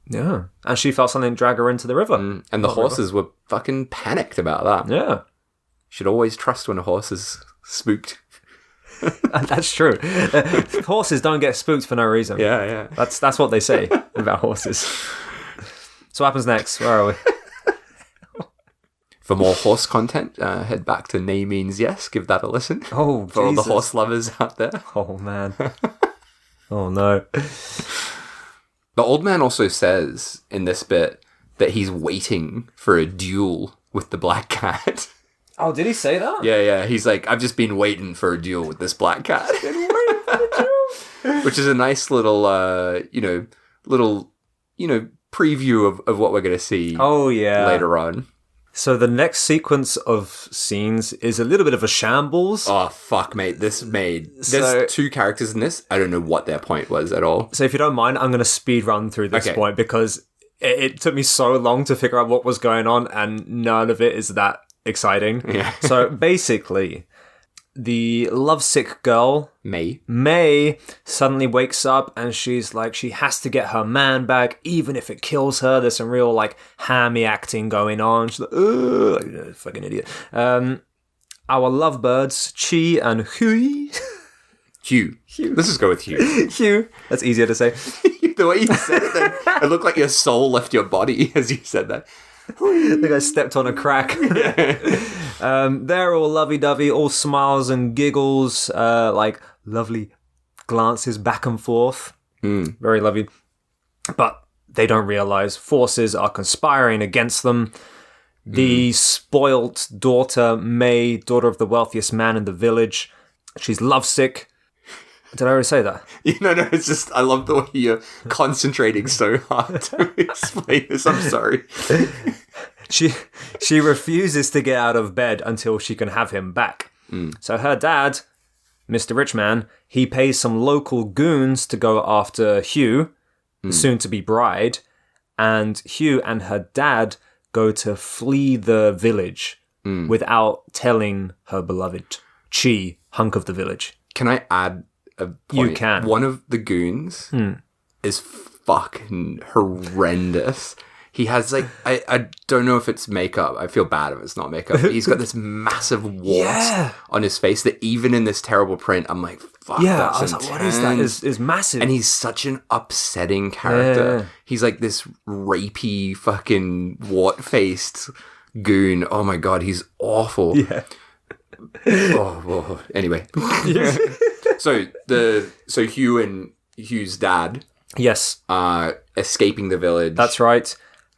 Yeah, and she felt something drag her into the river. And the horses were fucking panicked about that. Yeah, Should always trust when a horse is spooked. that's true. Horses don't get spooked for no reason. Yeah. That's what they say about horses. So what happens next? Where are we? For more horse content, head back to Nay Means Yes. Give that a listen. Oh, For all the Jesus. horse lovers out there. Oh man. Oh no. The old man also says in this bit that he's waiting for a duel with the black cat. Oh, did he say that? Yeah. He's like, I've just been waiting for a duel with this black cat. Which is a nice little, preview of what we're going to see Oh yeah. later on. So the next sequence of scenes is a little bit of a shambles. Oh, fuck, mate. There's So- 2 characters in this. I don't know what their point was at all. So if you don't mind, I'm going to speed run through this Okay. point because it took me so long to figure out what was going on and none of it is that exciting. Yeah. So basically, the lovesick girl, May, suddenly wakes up and she's like, she has to get her man back, even if it kills her. There's some real, hammy acting going on. She's like, ugh, fucking idiot. Our lovebirds, Chi and Hui. Hugh. Let's just go with Hugh. Hugh. That's easier to say. The way you said it then, it looked like your soul left your body as you said that. I think I stepped on a crack. They're all lovey-dovey, all smiles and giggles, lovely glances back and forth. Very lovely. But they don't realize forces are conspiring against them. The spoilt daughter, May, daughter of the wealthiest man in the village, she's lovesick. Did I already say that? No, it's just, I love the way you're concentrating so hard to explain this. I'm sorry. She refuses to get out of bed until she can have him back. So her dad Mr. Rich Man, he pays some local goons to go after Hugh, the soon-to-be bride, and Hugh and her dad go to flee the village without telling her beloved Chi, hunk of the village. Can I add a point? You can. One of the goons is fucking horrendous. He has like, I don't know if it's makeup. I feel bad if it's not makeup. But he's got this massive wart on his face that even in this terrible print, I'm like, fuck, that's I was like, what is that? It's massive. And he's such an upsetting character. Yeah. He's like this rapey fucking wart-faced goon. Oh my god, he's awful. Yeah. Anyway. So Hugh and Hugh's dad Yes. are escaping the village. That's right.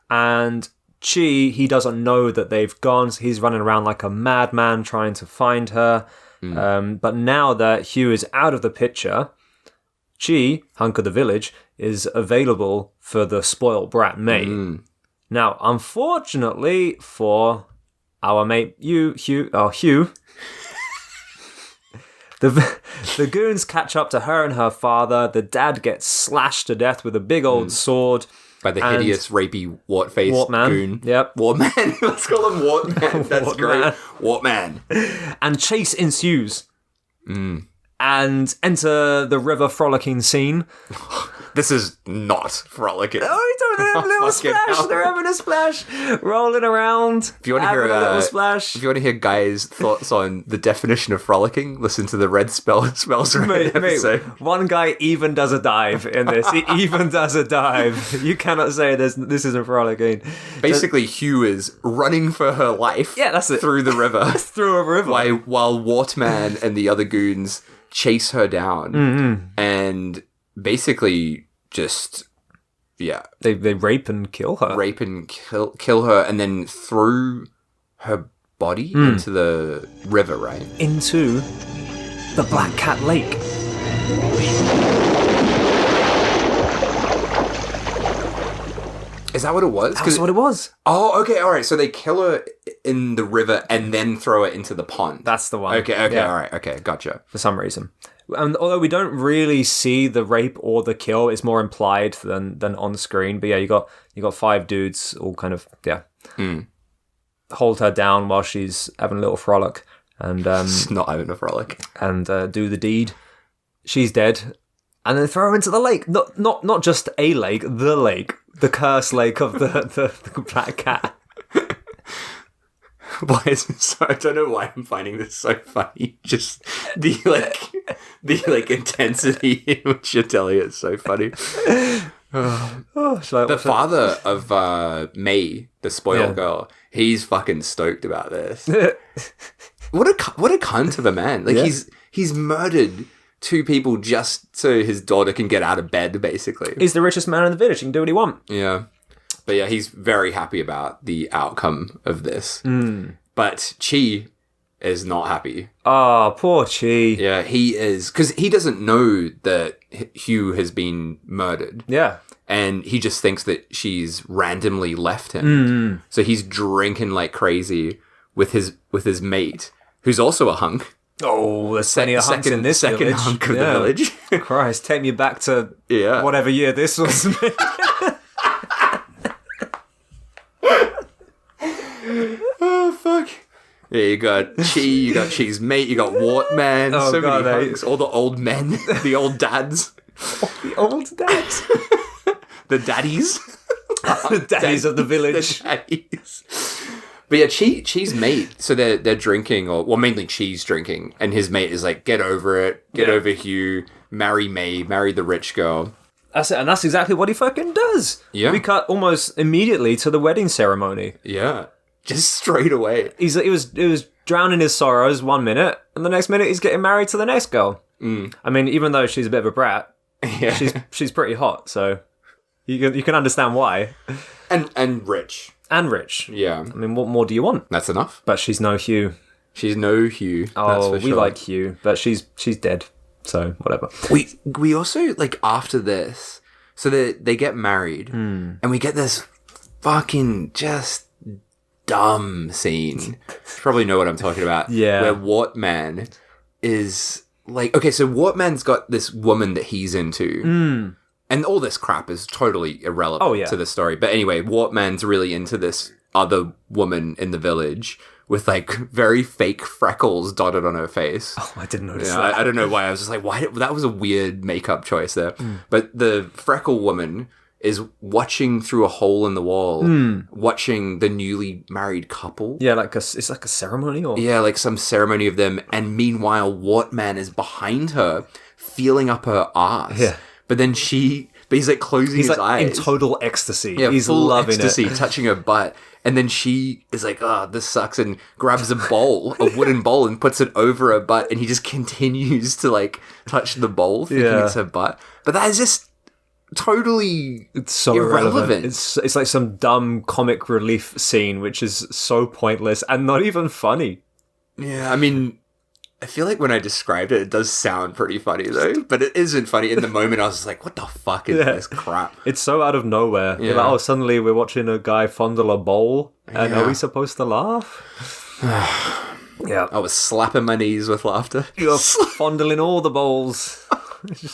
And Chi, he doesn't know that they've gone, so he's running around like a madman trying to find her. But now that Hugh is out of the picture, Chi, hunk of the village, is available for the spoiled brat mate. Now, unfortunately for our mate Hugh, the goons catch up to her and her father. The dad gets slashed to death with a big old sword. By the hideous, rapey, wart-faced Wartman. goon. Yep. Wartman. Let's call him Wartman. That's great. Wartman. And chase ensues. And enter the river frolicking scene. This is not frolicking. Oh, they're having a little Fucking splash. hell. They're having a splash. Rolling around. If you want to hear having a little splash. if you want to hear Guy's thoughts on the definition of frolicking, listen to the Red Smells Red Mate, episode. one guy even does a dive in this. He even does a dive. You cannot say this isn't frolicking. Basically, Hugh is running for her life. Yeah, that's it. Through the river. Through a river. while Wartman and the other goons chase her down and basically just They rape and kill her. rape and kill her and then throw her body into the river, right? Into the Black Cat Lake. Is that what it was? That's what it was. Oh, okay, all right. So they kill her in the river and then throw it into the pond. That's the one. Okay, Yeah. all right, okay, gotcha. For some reason. And although we don't really see the rape or the kill, it's more implied than on screen. But yeah, you got 5 dudes all kind of hold her down while she's having a little frolic and Not having a frolic. and do the deed. She's dead, and then throw her into the lake. Not just a lake, the cursed lake of the black cat. Why is it so? I don't know why I'm finding this so funny. Just the intensity in which you're telling it's so funny. The father of May, the spoiled girl, he's fucking stoked about this. What a cunt of a man! Like he's murdered 2 people just so his daughter can get out of bed. Basically, He's the richest man in the village. He can do what he wants. yeah. But yeah, he's very happy about the outcome of this. But Chi is not happy. Oh, poor Chi. Yeah, he is. Because he doesn't know that Hugh has been murdered. Yeah. And he just thinks that she's randomly left him. So he's drinking like crazy with his mate, who's also a hunk. Oh, there's plenty of hunks in this second village. hunk of the village. Christ, take me back to Yeah. whatever year this was. Oh, fuck. Yeah, you got Chi, you got Chi's mate, you got Wartman, Oh, so God, many hunks, all the old men, the old dads, The old dads. the daddies. The daddies of the village. The daddies. But yeah, Chi's mate, so they're drinking, or mainly Chi's drinking, and his mate is like, get over it, get over Hugh, marry May, marry the rich girl. That's it, and that's exactly what he fucking does. Yeah. We cut almost immediately to the wedding ceremony. Yeah, just straight away. He was drowning his sorrows 1 minute, and the next minute he's getting married to the next girl. I mean, even though she's a bit of a brat, Yeah. she's pretty hot, so you can understand why. And rich. And rich. Yeah. I mean, what more do you want? That's enough. But she's no Hugh. She's no Hugh. That's Oh, for we sure. like Hugh, but she's dead. So whatever. We also, like, after this, so they get married, and we get this fucking just dumb scene. You probably know what I'm talking about. Yeah. Where Wartman is like, okay, so Wartman's got this woman that he's into. And all this crap is totally irrelevant to the story. But anyway, Wartman's really into this other woman in the village with, like, very fake freckles dotted on her face. Oh, I didn't notice that. I don't know why. I was just like, why? That was a weird makeup choice there. But the freckle woman is watching through a hole in the wall, watching the newly married couple. Yeah, it's like a ceremony? Or Yeah, like some ceremony of them. And meanwhile, Wartman is behind her, feeling up her ass. Yeah. But then he's like closing his eyes. In total ecstasy. Yeah, he's full loving ecstasy, it. touching her butt. And then she is like, oh, this sucks, and grabs a wooden bowl, and puts it over her butt, and he just continues to, like, touch the bowl, thinking it's her butt. But that is just totally It's so irrelevant. It's like some dumb comic relief scene, which is so pointless and not even funny. Yeah, I mean, I feel like when I described it, it does sound pretty funny, though. But it isn't funny. In the moment, I was just like, what the fuck is this crap? It's so out of nowhere. You're like, oh, suddenly we're watching a guy fondle a bowl, and are we supposed to laugh? Yeah. I was slapping my knees with laughter. You're fondling all the bowls.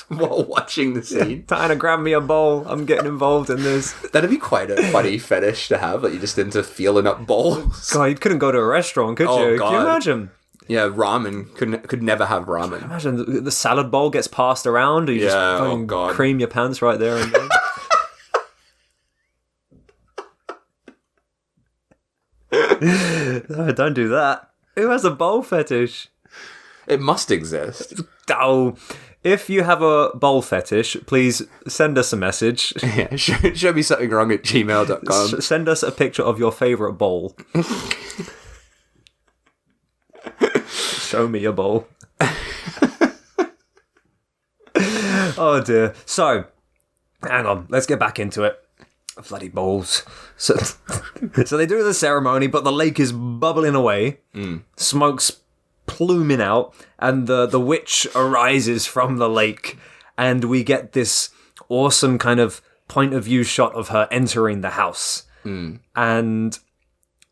While watching the scene. Trying to grab me a bowl. I'm getting involved in this. That'd be quite a funny fetish to have, like, you're just into feeling up bowls. God, you couldn't go to a restaurant, could you? God. Can you imagine? Yeah, ramen. Could never have ramen. Imagine the salad bowl gets passed around, and you just fucking cream your pants right there and then. No, don't do that. Who has a bowl fetish? It must exist. Oh, if you have a bowl fetish, please send us a message. Yeah, show me something wrong at gmail.com. Send us a picture of your favourite bowl. Show me your bowl. Oh dear. So, hang on. Let's get back into it. Bloody bowls. So they do the ceremony, but the lake is bubbling away. Smoke's pluming out, and the witch arises from the lake, and we get this awesome kind of point of view shot of her entering the house. And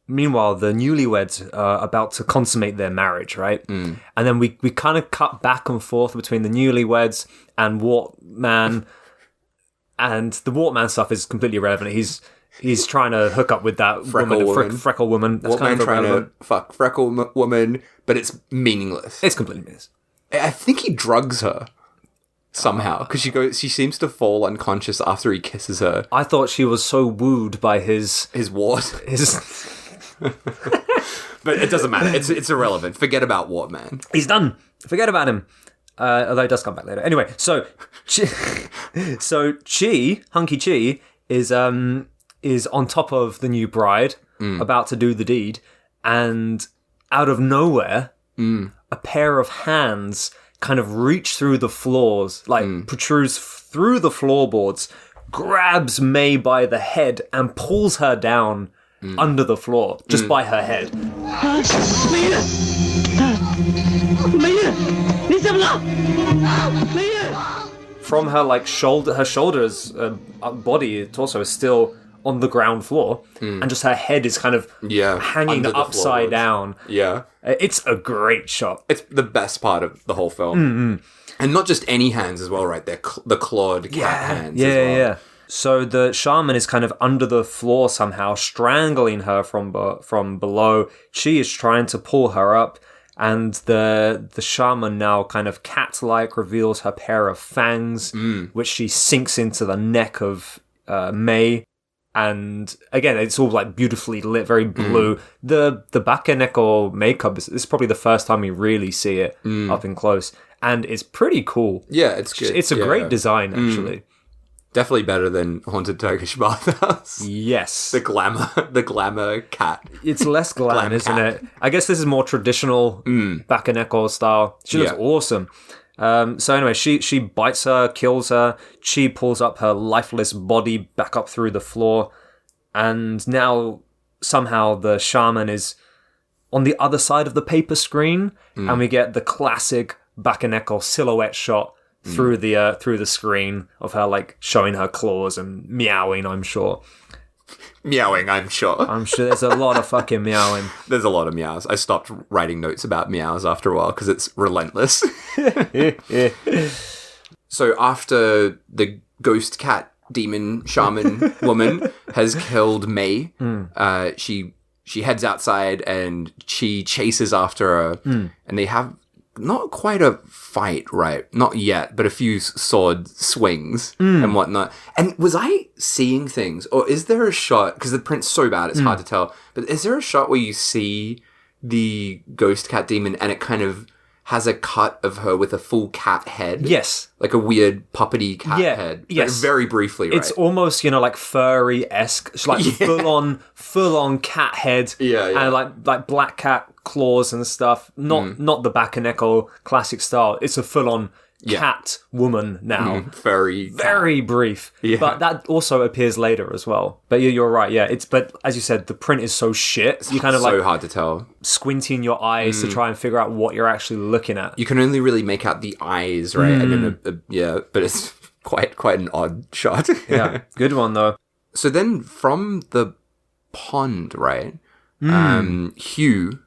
meanwhile, the newlyweds are about to consummate their marriage, right? And then we kind of cut back and forth between the newlyweds and Wartman. And the Wartman stuff is completely irrelevant. He's trying to hook up with that freckle woman. That's kind of trying irrelevant. to fuck freckle woman, but it's meaningless. It's completely meaningless. I think he drugs her somehow, because she seems to fall unconscious after he kisses her. I thought she was so wooed by his wart. But it doesn't matter. It's irrelevant. Forget about Wartman. He's done. Forget about him. Although he does come back later. Anyway, so Hunky Chi is on top of the new bride, about to do the deed, and out of nowhere, a pair of hands kind of reach through the floors, like protrudes through the floorboards, grabs May by the head and pulls her down under the floor, just by her head. From her like her shoulders, body, torso is still on the ground floor, and just her head is kind of hanging upside down. Yeah, it's a great shot. It's the best part of the whole film, and not just any hands as well, right? They're the clawed cat hands. Yeah. So the shaman is kind of under the floor somehow, strangling her from below. She is trying to pull her up, and the shaman now kind of cat-like reveals her pair of fangs, which she sinks into the neck of May. And again, it's all like beautifully lit, very blue. The Bakeneko makeup is probably the first time we really see it up in close, and it's pretty cool. Yeah, it's good. It's a great design, actually. Definitely better than Haunted Turkish Bathhouse. Yes. The glamour cat. It's less glam, isn't it? I guess this is more traditional Bakeneko style. She looks awesome. So anyway, she bites her, kills her. She pulls up her lifeless body back up through the floor. And now somehow the shaman is on the other side of the paper screen. And we get the classic Bakeneko silhouette shot through the screen of her like showing her claws and meowing, I'm sure. meowing, I'm sure. I'm sure there's a lot of fucking meowing. There's a lot of meows. I stopped writing notes about meows after a while because it's relentless. So after the ghost cat demon shaman woman has killed May, she heads outside and she chases after her, and they have not quite a fight, right? Not yet, but a few sword swings and whatnot. And was I seeing things, or is there a shot, because the print's so bad it's hard to tell, but is there a shot where you see the ghost cat demon and it kind of has a cut of her with a full cat head? Yes. Like a weird puppety cat head. Yes. Like very briefly, right? It's almost, like furry-esque. It's like full-on cat head. Yeah. And like black cat claws and stuff. Not the Bakaneko classic style. It's a full-on cat woman now. Furry cat. Very brief. Yeah. But that also appears later as well. But you're right, yeah. But as you said, the print is so shit. You kind of so hard to tell. Squinting your eyes to try and figure out what you're actually looking at. You can only really make out the eyes, right? And then but it's quite an odd shot. Yeah, good one though. So then from the pond, right? Hugh,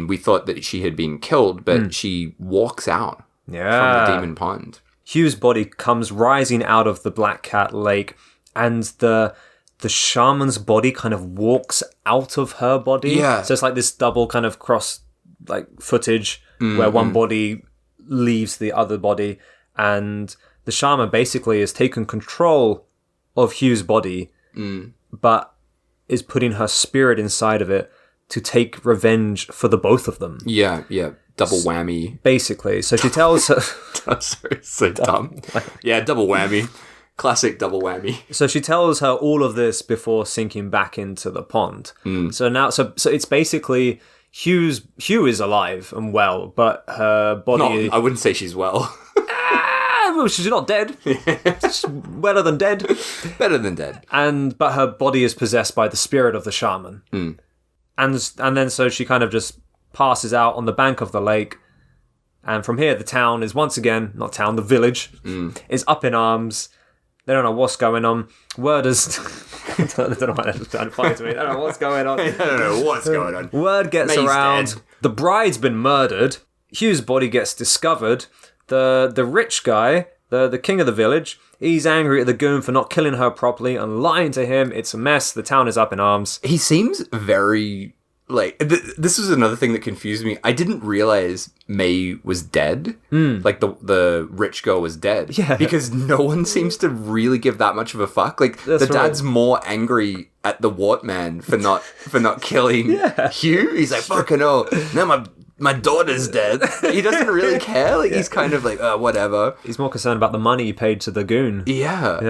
we thought that she had been killed, but she walks out from the demon pond. Hugh's body comes rising out of the black cat lake, and the shaman's body kind of walks out of her body. Yeah. So it's like this double kind of cross footage where one body leaves the other body, and the shaman basically has taken control of Hugh's body, but is putting her spirit inside of it to take revenge for the both of them. Yeah. Double whammy. Basically. So she tells her... Sorry, so dumb. Yeah, double whammy. Classic double whammy. So she tells her all of this before sinking back into the pond. So now, so it's basically Hugh is alive and well, but her body... I wouldn't say she's well. Well, she's not dead. She's weller than dead. Better than dead. But her body is possessed by the spirit of the shaman. And then so she kind of just passes out on the bank of the lake. And from here, the town is once again, not town, the village is up in arms. They don't know what's going on. Word is... I don't know why that's trying to find to me. I don't know what's going on. I don't know what's going on. Word gets May's around. dead. The bride's been murdered. Hugh's body gets discovered. The rich guy, the king of the village, he's angry at the goon for not killing her properly and lying to him. It's a mess. The town is up in arms. He seems very... this was another thing that confused me. I didn't realize May was dead. Like, the rich girl was dead. Yeah. Because no one seems to really give that much of a fuck. Like, That's the dad's more angry at the wart man for not killing Hugh. He's like, fucking hell, now my daughter's dead. He doesn't really care. Like, he's kind of like, whatever. He's more concerned about the money he paid to the goon. Yeah.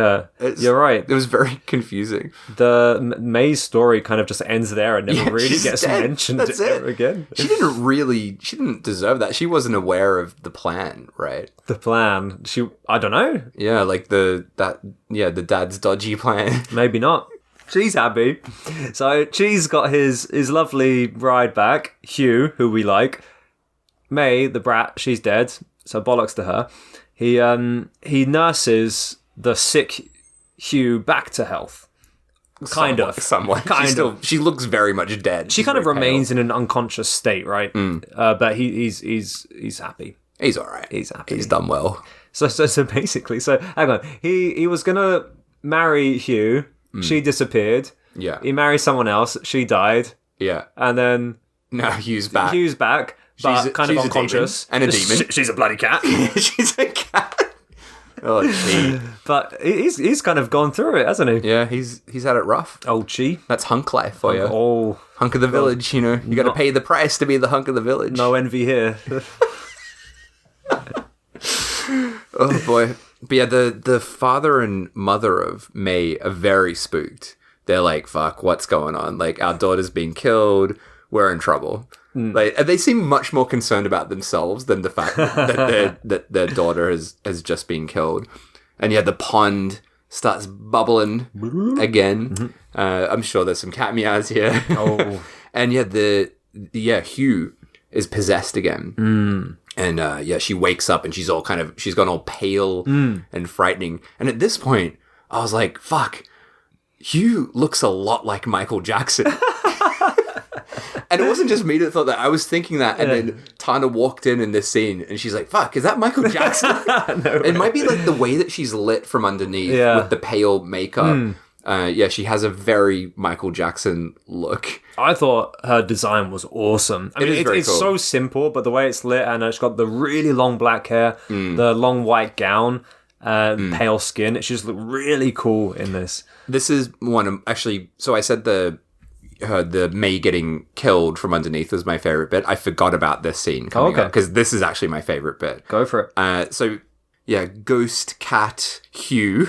Yeah, you're right. It was very confusing. The May's story kind of just ends there and never really she's gets dead. mentioned That's it. ever again. She didn't deserve that. She wasn't aware of the plan, right? The plan. I don't know. Yeah, like the dad's dodgy plan. Maybe not. She's happy. So Chi's got his lovely bride back, Hugh, who we like. May, the brat, she's dead, so bollocks to her. He nurses the sick Hugh back to health. Somewhat. She looks very much dead. She kind of remains in an unconscious state, right? But he's happy. He's all right. He's happy. He's done well. So basically, hang on. He was gonna marry Hugh. She disappeared. Yeah. He married someone else. She died. Yeah. And then Now Hugh's back. Hugh's back, but She's kind of a unconscious. demon. And a demon. She's a bloody cat. She's a cat. Oh, gee. But he's kind of gone through it, hasn't he? Yeah, he's had it rough. Oh, gee. That's hunk life for you. Oh, Hunk of the village, you know. You got to pay the price to be the hunk of the village. no envy here. Oh, boy. But yeah, the father and mother of May are very spooked. They're like, fuck, what's going on? Like, our daughter's being killed. We're in trouble. Like, and they seem much more concerned about themselves than the fact that their daughter has just been killed. And yeah, the pond starts bubbling again. I'm sure there's some cat meows here. Oh. And yeah, Hugh is possessed again. And she wakes up and she's gone all pale and frightening. And at this point, I was like, fuck, Hugh looks a lot like Michael Jackson. And it wasn't just me that thought that. I was thinking that, and then Tana walked in this scene, and she's like, fuck, is that Michael Jackson? It might be like the way that she's lit from underneath with the pale makeup. She has a very Michael Jackson look. I thought her design was awesome. I mean, it's cool. so simple, but the way it's lit, and it's got the really long black hair, the long white gown, pale skin. It just looked really cool in this. This is one of, actually, so I said the May getting killed from underneath was my favorite bit. I forgot about this scene coming up, because this is actually my favorite bit. Go for it. Ghost cat Hugh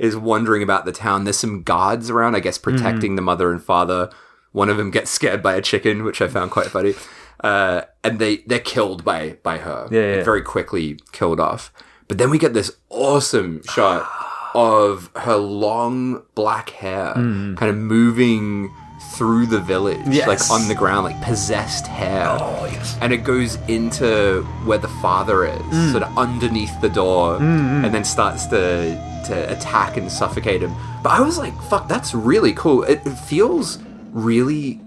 is wandering about the town. There's some guards around, I guess, protecting the mother and father. One of them gets scared by a chicken, which I found quite funny. And they're killed by her. Yeah. Very quickly killed off. But then we get this awesome shot of her long black hair kind of moving through the village, like on the ground, like possessed hair. Oh, yes. And it goes into where the father is, sort of underneath the door, and then starts to attack and suffocate him. But I was like, fuck, that's really cool. It feels really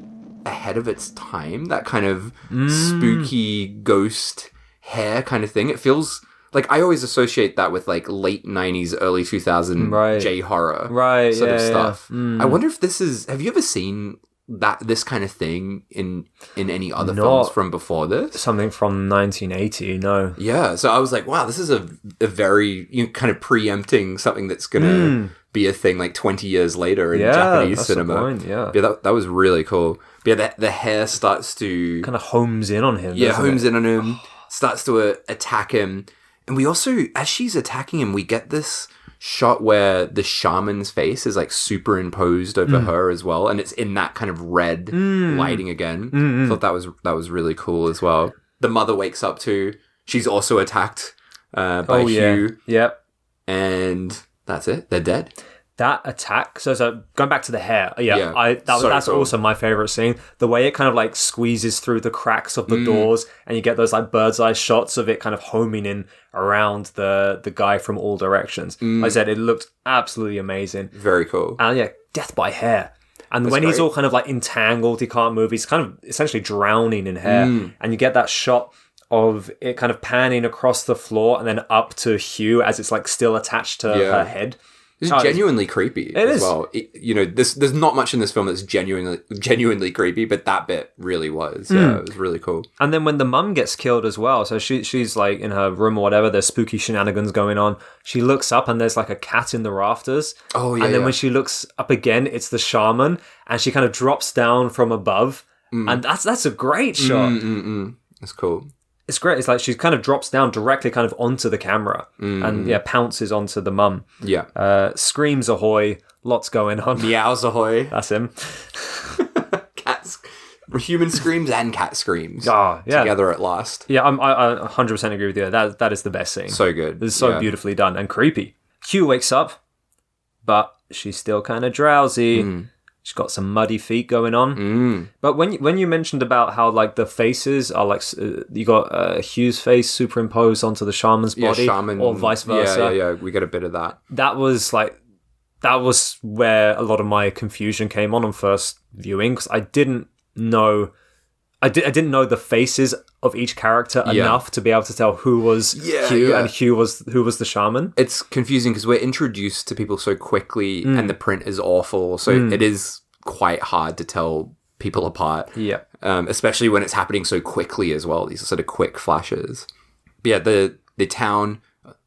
ahead of its time, that kind of spooky ghost hair kind of thing. It feels like, I always associate that with like late 90s, early 2000 J-horror sort of stuff. I wonder if this is, have you ever seen this kind of thing in any other films from before this? Something from 1980, no. Yeah, so I was like, wow, this is a very, kind of preempting something that's going to be a thing like 20 years later in Japanese cinema. The point, yeah, that was really cool. But yeah, the hair starts to... kind of homes in on him. Yeah, homes in on him, starts to attack him. And we also, as she's attacking him, we get this shot where the shaman's face is like superimposed over her as well, and it's in that kind of red lighting again. I thought that was really cool as well. The mother wakes up too. She's also attacked by Hugh. Yep. And that's it. They're dead. That attack, so going back to the hair, that's cool. also my favorite scene. The way it kind of like squeezes through the cracks of the doors, and you get those like bird's eye shots of it kind of homing in around the guy from all directions. Like I said, it looked absolutely amazing. Very cool. And death by hair. And that's when he's all kind of like entangled, he can't move, he's kind of essentially drowning in hair. And you get that shot of it kind of panning across the floor and then up to Hugh as it's like still attached to her head. It's genuinely creepy as well. There's not much in this film that's genuinely creepy, but that bit really was. Yeah, it was really cool. And then when the mum gets killed as well, so she's like in her room or whatever, there's spooky shenanigans going on. She looks up and there's like a cat in the rafters. Oh, yeah. And then when she looks up again, it's the shaman, and she kind of drops down from above. And that's a great shot. That's cool. It's great. It's like she kind of drops down directly kind of onto the camera and pounces onto the mum. Yeah. Screams ahoy. Lots going on. Meows ahoy. That's him. Cats. Human screams and cat screams. Oh, yeah. Together at last. Yeah, I 100% agree with you. That is the best scene. So good. It's so beautifully done and creepy. Hugh wakes up, but she's still kind of drowsy. She's got some muddy feet going on. But when you mentioned about how like the faces are like you got Hugh's face superimposed onto the shaman's body, or vice versa. Yeah, we get a bit of that. That was where a lot of my confusion came on first viewing, because I didn't know the faces of each character enough to be able to tell who was Hugh and who was the shaman. It's confusing because we're introduced to people so quickly and the print is awful, so it is quite hard to tell people apart. Yeah. Especially when it's happening so quickly as well, these sort of quick flashes. But yeah, the town,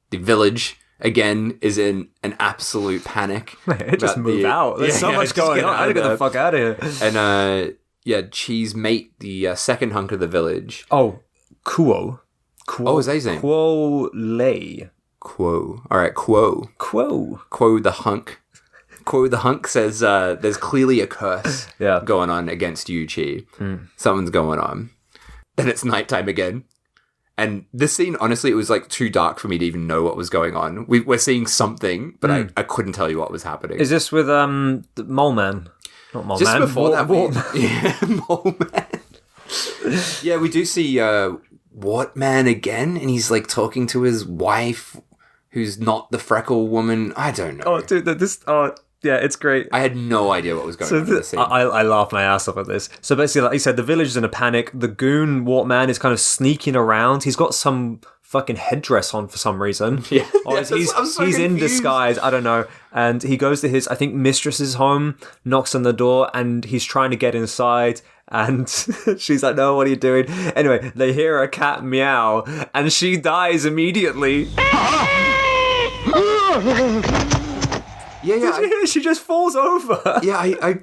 the village, again, is in an absolute panic. Just move out. There's so much going on. I gotta get the fuck out of here. And Chi's mate, the second hunk of the village. Oh, Kuo. Oh, is that his name? Kuo Lei. Kuo. All right, Kuo. Kuo the hunk. Kuo the hunk says there's clearly a curse going on against you, Chi. Something's going on. Then it's nighttime again. And this scene, honestly, it was like too dark for me to even know what was going on. We're seeing something, but I couldn't tell you what was happening. Is this with the Mole Man? Not Mole Just Man. before that, Mole Man. Yeah, we do see Wart Man again, and he's like talking to his wife, who's not the freckle woman. I don't know. Oh, dude, Yeah, it's great. I had no idea what was going on in this scene. I laughed my ass off at this. So basically, like you said, the village is in a panic. The goon Wartman is kind of sneaking around. He's got some fucking headdress on for some reason. Yeah. Or Yes, he's I'm so in confused. disguise. I don't know. And he goes to his, I think, mistress's home, knocks on the door, and he's trying to get inside. And she's like, no, what are you doing? Anyway, they hear a cat meow, and she dies immediately. Yeah. She just falls over. Yeah, I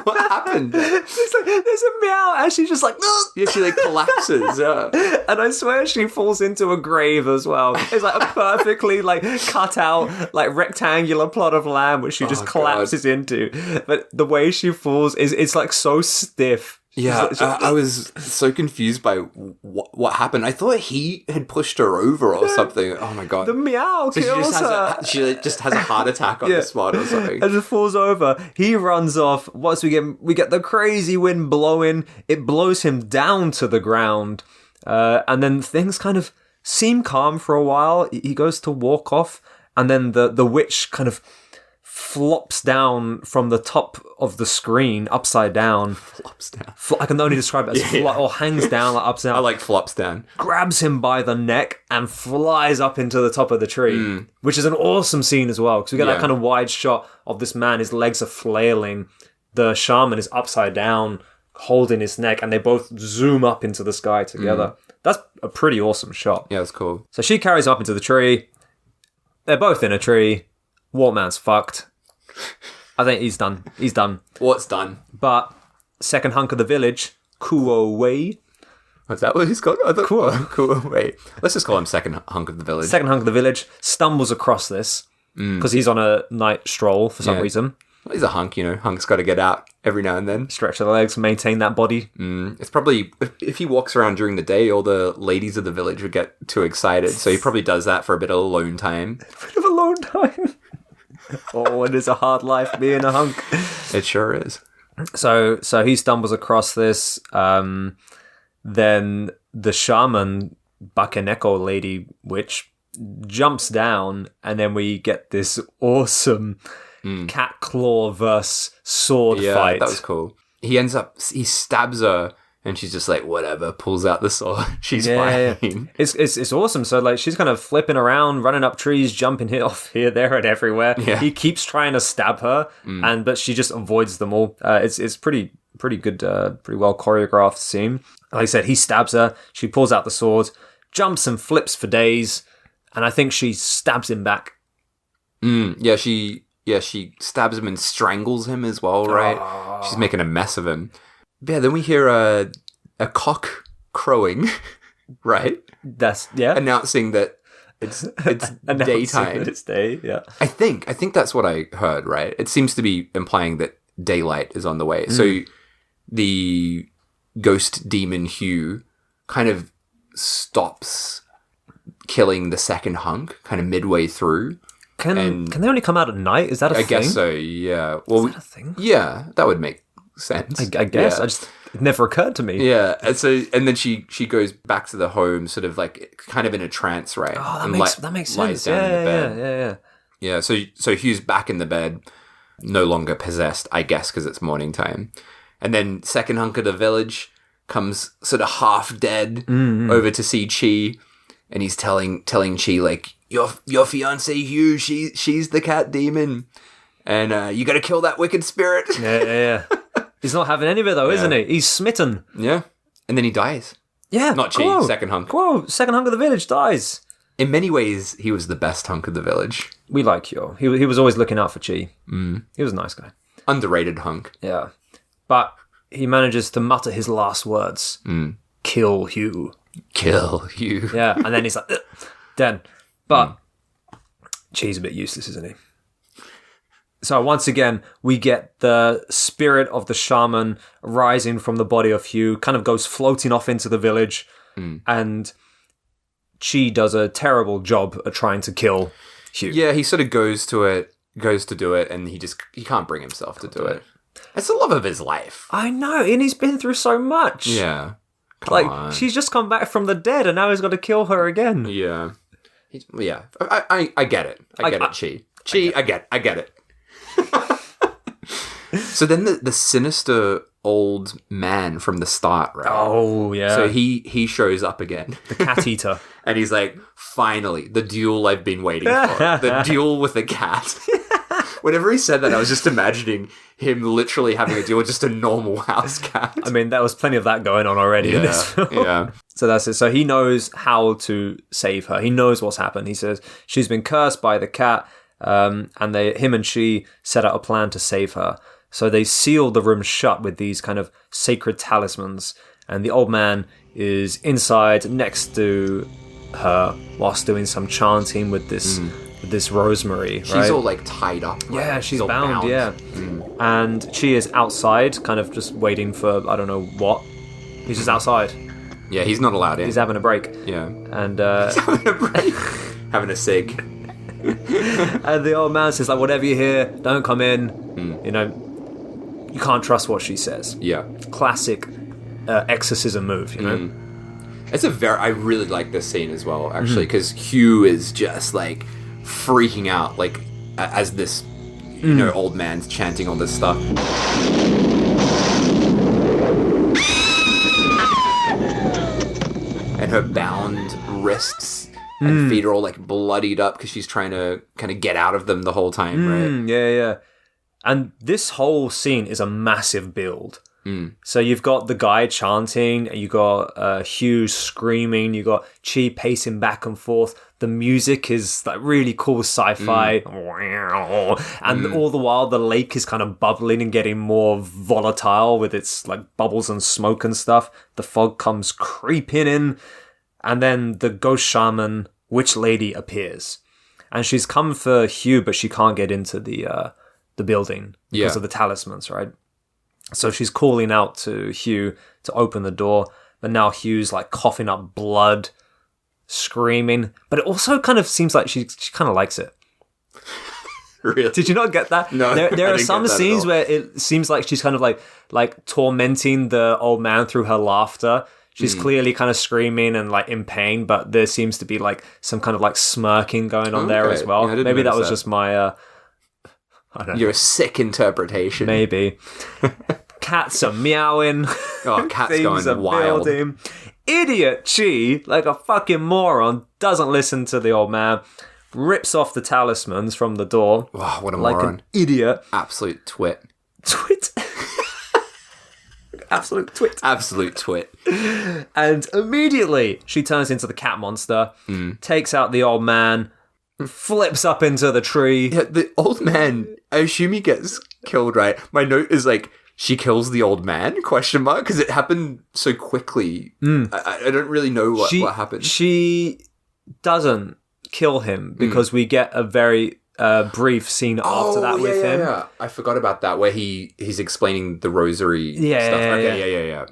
what happened? It's like, there's a meow, and she's just like, "Ugh." Yeah, she like collapses. Yeah. And I swear she falls into a grave as well. It's like a perfectly like cut out like rectangular plot of land which she just collapses into. But the way she falls it's like so stiff. Yeah, She's like- I was so confused by what happened. I thought he had pushed her over or something. Oh my god! the meow So kills her. she just has a heart attack on the spot or something. And just falls over. He runs off. Once we get the crazy wind blowing, it blows him down to the ground. And then things kind of seem calm for a while. He goes to walk off, and then the witch kind of flops down from the top of the screen upside down. Flops down. I can only describe it as or hangs down like upside down. I like flops down. Grabs him by the neck and flies up into the top of the tree, which is an awesome scene as well, because we get that kind of wide shot of this man. His legs are flailing. The shaman is upside down, holding his neck, and they both zoom up into the sky together. That's a pretty awesome shot. Yeah, that's cool. So she carries up into the tree. They're both in a tree. Wartman's fucked. I think he's done. He's done. What's done? But second hunk of the village, Kuo Wei. What's that what he's called? I thought, Cool. Cool. Wait. Let's just call him second hunk of the village. Second hunk of the village stumbles across this because he's on a night stroll for some Yeah. reason. Well, he's a hunk, you know. Hunk's got to get out every now and then. Stretch the legs, maintain that body. It's probably, if he walks around during the day, all the ladies of the village would get too excited. So he probably does that for a bit of alone time. Bit of a long time. Oh, it is a hard life being a hunk. It sure is. So he stumbles across this. Then the shaman, Bakeneko lady witch, jumps down, and then we get this awesome cat claw versus sword fight. That was cool. He stabs her, and she's just like, whatever, pulls out the sword. She's fine. It's awesome. So like she's kind of flipping around, running up trees, jumping here, there, and everywhere. Yeah. He keeps trying to stab her, but she just avoids them all. It's pretty good, pretty well choreographed scene. Like I said, he stabs her. She pulls out the sword, jumps and flips for days, and I think she stabs him back. Yeah, she stabs him and strangles him as well, right? She's making a mess of him. Yeah, then we hear a cock crowing, right? That's Announcing that it's Announcing daytime. that it's day. Yeah. I think that's what I heard, right? It seems to be implying that daylight is on the way. So the ghost demon Hugh kind of stops killing the second hunk kind of midway through. Can they only come out at night? Is that a thing? I guess so, yeah. Well, Is that a thing? yeah, that would make sense. I guess. Yeah. It never occurred to me. Yeah, and then she goes back to the home, sort of like kind of in a trance, right? Oh, And that makes lies sense. down in the bed. Yeah. Yeah, so Hugh's back in the bed, no longer possessed, I guess, because it's morning time. And then second hunk of the village comes sort of half dead over to see Chi, and he's telling Chi like, your fiance Hugh, she's the cat demon, and you got to kill that wicked spirit. Yeah. He's not having any of it though, isn't he? He's smitten. Yeah, and then he dies. Yeah, Not Chi, cool. second hunk. Whoa, second hunk of the village dies. In many ways, he was the best hunk of the village. We like Hugh. He was always looking out for Chi. He was a nice guy. Underrated hunk. Yeah. But he manages to mutter his last words. Kill Hugh. Kill Hugh. Yeah, and then he's like, "Ugh," dead. But Chi's a bit useless, isn't he? So once again, we get the spirit of the shaman rising from the body of Hugh, kind of goes floating off into the village, and Chi does a terrible job at trying to kill Hugh. Yeah, he sort of goes to do it, and he can't bring himself to do it. It's the love of his life. I know, and he's been through so much. Yeah. Come on. She's just come back from the dead, and now he's got to kill her again. Yeah. Yeah. I get it. I get it, Chi. Chi, I get it. So then the sinister old man from the start, right? Oh, yeah. So he shows up again. The cat eater. And he's like, finally, the duel I've been waiting for. The duel with the cat. Whenever he said that, I was just imagining him literally having a duel with just a normal house cat. I mean, there was pplenty of that going on already in this film. Yeah. So that's it. So he knows how to save her. He knows what's happened. He says she's been cursed by the cat, and him and she set out a plan to save her. So they seal the room shut with these kind of sacred talismans, and the old man is inside next to her whilst doing some chanting with this rosemary. She's right? all like tied up. Right? Yeah, she's all bound. Yeah, and she is outside, kind of just waiting for I don't know what. He's just outside. Yeah, he's not allowed in. He's having a break. Yeah, and he's having a break, having a cig. And the old man says, like, whatever you hear, don't come in. You know. You can't trust what she says. Yeah. Classic exorcism move, you know? It's I really like this scene as well, actually, because Hugh is just, like, freaking out, like, as this, you know, old man's chanting all this stuff. And her bound wrists and feet are all, like, bloodied up because she's trying to kind of get out of them the whole time, right? Yeah. And this whole scene is a massive build. So you've got the guy chanting, you got Hugh screaming, you got Chi pacing back and forth. The music is like really cool sci-fi. And all the while the lake is kind of bubbling and getting more volatile with its like bubbles and smoke and stuff. The fog comes creeping in, and then the ghost shaman witch lady appears. And she's come for Hugh, but she can't get into the building because of the talismans, right? So she's calling out to Hugh to open the door, but now Hugh's like coughing up blood, screaming, but it also kind of seems like she kind of likes it. Really? Did you not get that? No, there are some scenes where it seems like she's kind of like tormenting the old man through her laughter. She's clearly kind of screaming and like in pain, but there seems to be like some kind of like smirking going on there as well. Yeah, maybe that was just my I don't know. Your sick interpretation. Maybe. Cats are meowing. Oh, cats Things going are wild. building. Idiot Chi, like a fucking moron, doesn't listen to the old man. Rips off the talismans from the door. Oh, what a like moron. An idiot. Absolute twit. Twit. Absolute twit. Absolute twit. And immediately she turns into the cat monster, takes out the old man, flips up into the tree. Yeah, the old man, I assume he gets killed, right? My note is like, she kills the old man, question mark, because it happened so quickly. I don't really know what happened. She doesn't kill him because we get a very brief scene after that with him. Yeah. I forgot about that, where he's explaining the rosary stuff. Okay, yeah.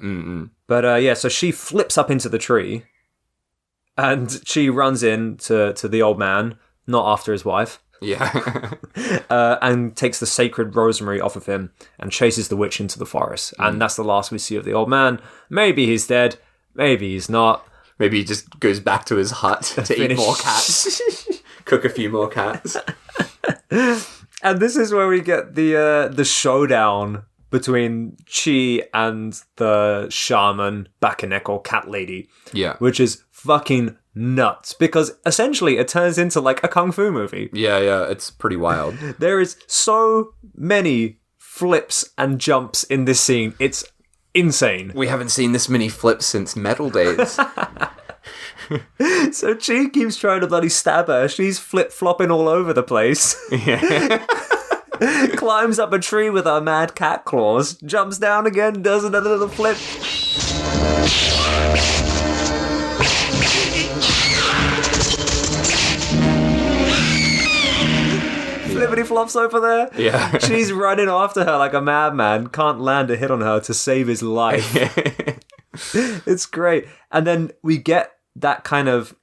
But so she flips up into the tree, and she runs in to the old man, not after his wife. Yeah. And takes the sacred rosemary off of him and chases the witch into the forest. And that's the last we see of the old man. Maybe he's dead. Maybe he's not. Maybe he just goes back to his hut to eat more cats. Cook a few more cats. And this is where we get the showdown between Chi and the shaman Bacanek or cat lady. Yeah. Which is fucking nuts, because essentially it turns into like a kung fu movie. Yeah, it's pretty wild. There is so many flips and jumps in this scene. It's insane. We haven't seen this many flips since metal days. So Chi keeps trying to bloody stab her. She's flip-flopping all over the place. Yeah. Climbs up a tree with her mad cat claws, jumps down again, does another little flip. Flippity flops over there. Yeah. She's running after her like a madman, can't land a hit on her to save his life. It's great. And then we get that kind of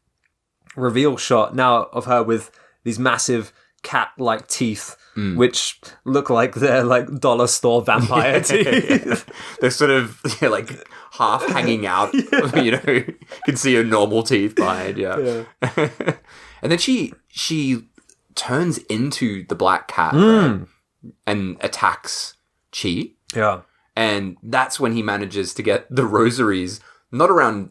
reveal shot now of her with these massive cat-like teeth, which look like they're like dollar store vampire teeth. They're sort of like half hanging out. You know, you can see her normal teeth behind. Yeah. And then she turns into the black cat, right? And attacks Chi. Yeah. And that's when he manages to get the rosaries, not around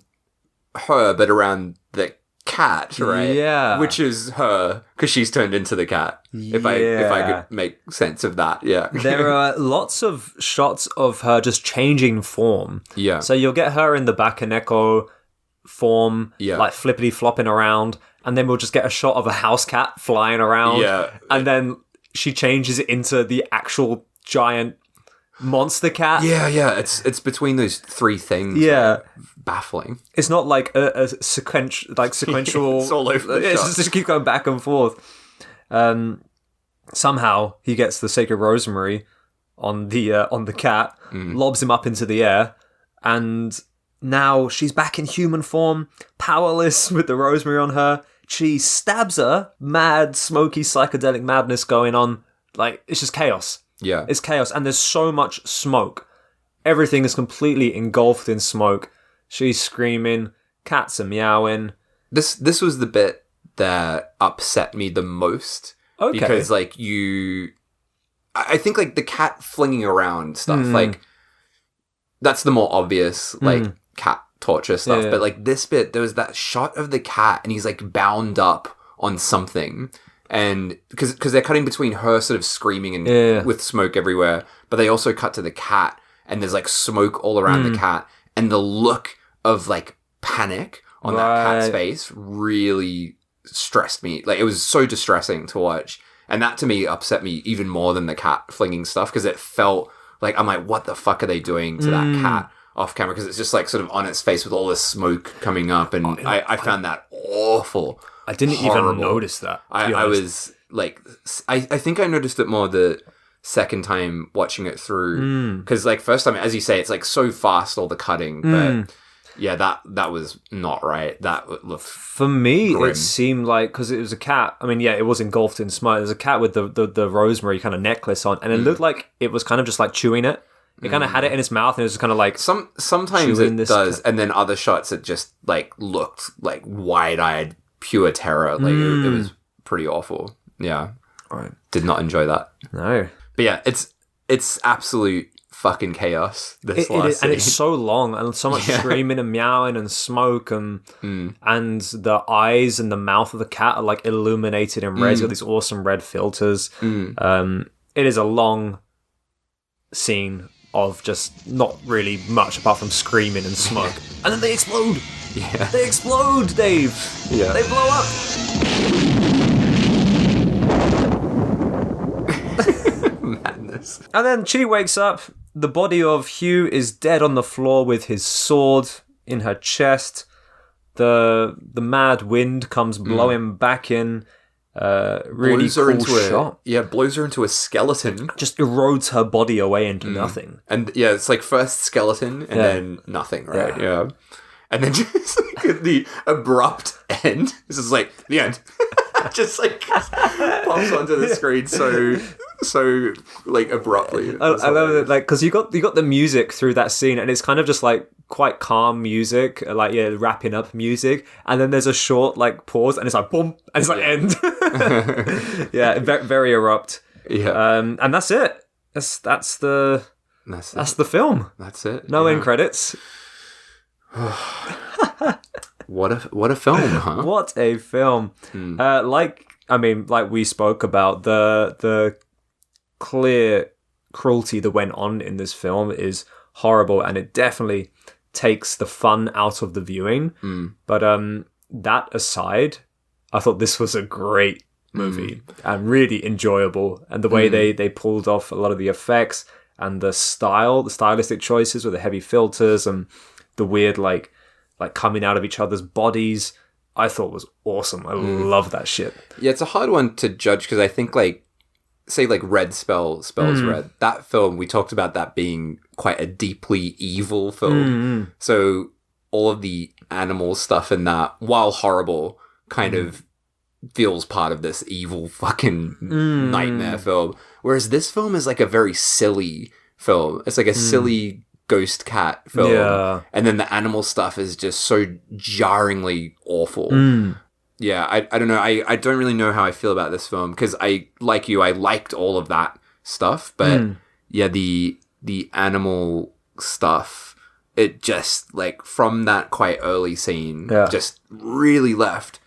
her, but around the cat, right? Yeah. Which is her, because she's turned into the cat. If I could make sense of that, yeah. There are lots of shots of her just changing form. Yeah. So you'll get her in the Bakaneko form, like flippity flopping around, and then we'll just get a shot of a house cat flying around. Yeah. And then she changes it into the actual giant monster cat. Yeah. It's between those three things. Yeah. Baffling. It's not like a sequential. It's all over the It's shop. just keep going back and forth. Somehow he gets the sacred rosemary on the cat, lobs him up into the air, and now she's back in human form, powerless with the rosemary on her. She stabs her, mad, smoky, psychedelic madness going on. Like, it's just chaos. Yeah. It's chaos, and there's so much smoke. Everything is completely engulfed in smoke. She's screaming, cats are meowing. This was the bit that upset me the most. Okay. Because, like, I think, like, the cat flinging around stuff, like, that's the more obvious, like, cat torture stuff. Yeah. But, like, this bit, there was that shot of the cat, and he's, like, bound up on something. And, because they're cutting between her sort of screaming and with smoke everywhere, but they also cut to the cat, and there's, like, smoke all around the cat. And the look of, like, panic on that cat's face really stressed me. Like, it was so distressing to watch. And that, to me, upset me even more than the cat flinging stuff, because it felt like, I'm like, what the fuck are they doing to that cat off camera? Because it's just, like, sort of on its face with all this smoke coming up. And I found that awful. I didn't even notice that. I was, like... I think I noticed it more the second time watching it through, because like first time, as you say, it's like so fast, all the cutting, but yeah, that was not right. That looked for me grim. It seemed like, because it was a cat, I mean, yeah, it was engulfed in smoke. There's a cat with the rosemary kind of necklace on, and it looked like it was kind of just like chewing it. It kind of had it in its mouth, and it was just kind of like sometimes it does, and then other shots it just like looked like wide-eyed pure terror. Like it was pretty awful. Yeah, right. Did not enjoy that. No. But yeah, it's absolute fucking chaos. This It last is, and scene. it's so long and so much screaming and meowing and smoke and the eyes and the mouth of the cat are like illuminated in red. It's got these awesome red filters. It is a long scene of just not really much apart from screaming and smoke, and then they explode. Yeah, They explode, Dave. Yeah. They blow up. madness. And then Chi wakes up. The body of Hugh is dead on the floor with his sword in her chest. The mad wind comes blowing back in. Really Blows her cool into shot. blows her into a skeleton. Just erodes her body away into nothing. And yeah, it's like first skeleton and then nothing, right? Yeah. And then just like at the abrupt end, this is like the end. Just like pops onto the screen so like abruptly. I love it, like, because you got the music through that scene, and it's kind of just like quite calm music, like wrapping up music, and then there's a short like pause, and it's like boom, and it's like end. Yeah, very abrupt. Yeah, and that's it. That's the film. That's it. No end credits. What a film, huh? What a film! Like we spoke about, the clear cruelty that went on in this film is horrible, and it definitely takes the fun out of the viewing. But that aside, I thought this was a great movie and really enjoyable, and the way they pulled off a lot of the effects and the stylistic choices with the heavy filters and the weird like coming out of each other's bodies, I thought was awesome. I love that shit. Yeah, it's a hard one to judge because I think say red spells red. That film, we talked about that being quite a deeply evil film. So all of the animal stuff in that, while horrible, kind of feels part of this evil fucking nightmare film. Whereas this film is like a very silly film. It's like a silly ghost cat film. Yeah. And then the animal stuff is just so jarringly awful. Yeah, I don't know. I don't really know how I feel about this film because I liked all of that stuff, but yeah, the animal stuff, it just, like, from that quite early scene, just really left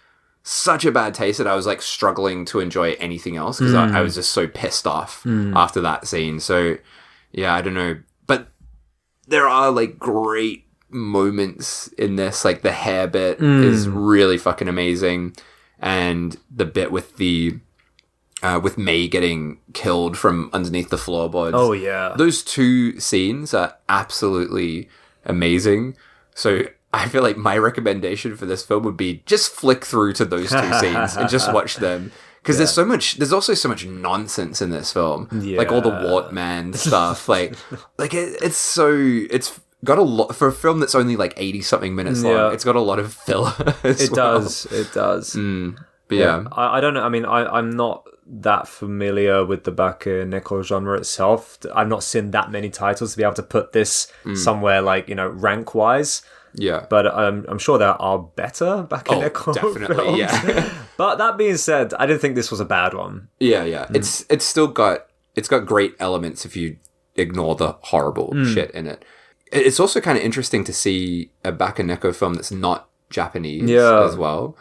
such a bad taste that I was, like, struggling to enjoy anything else because I was just so pissed off after that scene. So, yeah, I don't know. But there are, like, great moments in this. Like, the hair bit is really fucking amazing. And the bit with with May getting killed from underneath the floorboards. Oh, yeah. Those two scenes are absolutely amazing. So I feel like my recommendation for this film would be just flick through to those two scenes and just watch them. Because there's also so much nonsense in this film. Yeah. Like all the Wart Man stuff. It's got a lot, for a film that's only like 80 something minutes long, it's got a lot of filler as well. It does. But yeah. I don't know. I mean, I'm not that familiar with the Bakeneko genre itself. I've not seen that many titles to be able to put this somewhere, like, you know, rank wise. Yeah. But I'm sure there are better Bakeneko definitely, films. yeah. But that being said, I didn't think this was a bad one. Yeah. It's still got great elements if you ignore the horrible shit in it. It's also kind of interesting to see a Bakeneko film that's not Japanese as well.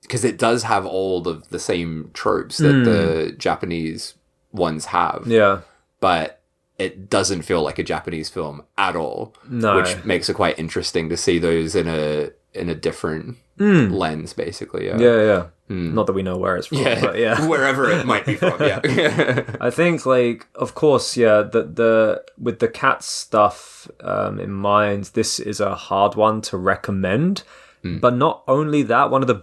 Because it does have all of the same tropes that the Japanese ones have. Yeah. But it doesn't feel like a Japanese film at all. No. Which makes it quite interesting to see those in a different lens, basically. Yeah. Not that we know where it's from, but wherever it might be from, I think, like, of course, the with the cat stuff in mind, this is a hard one to recommend. But not only that, one of the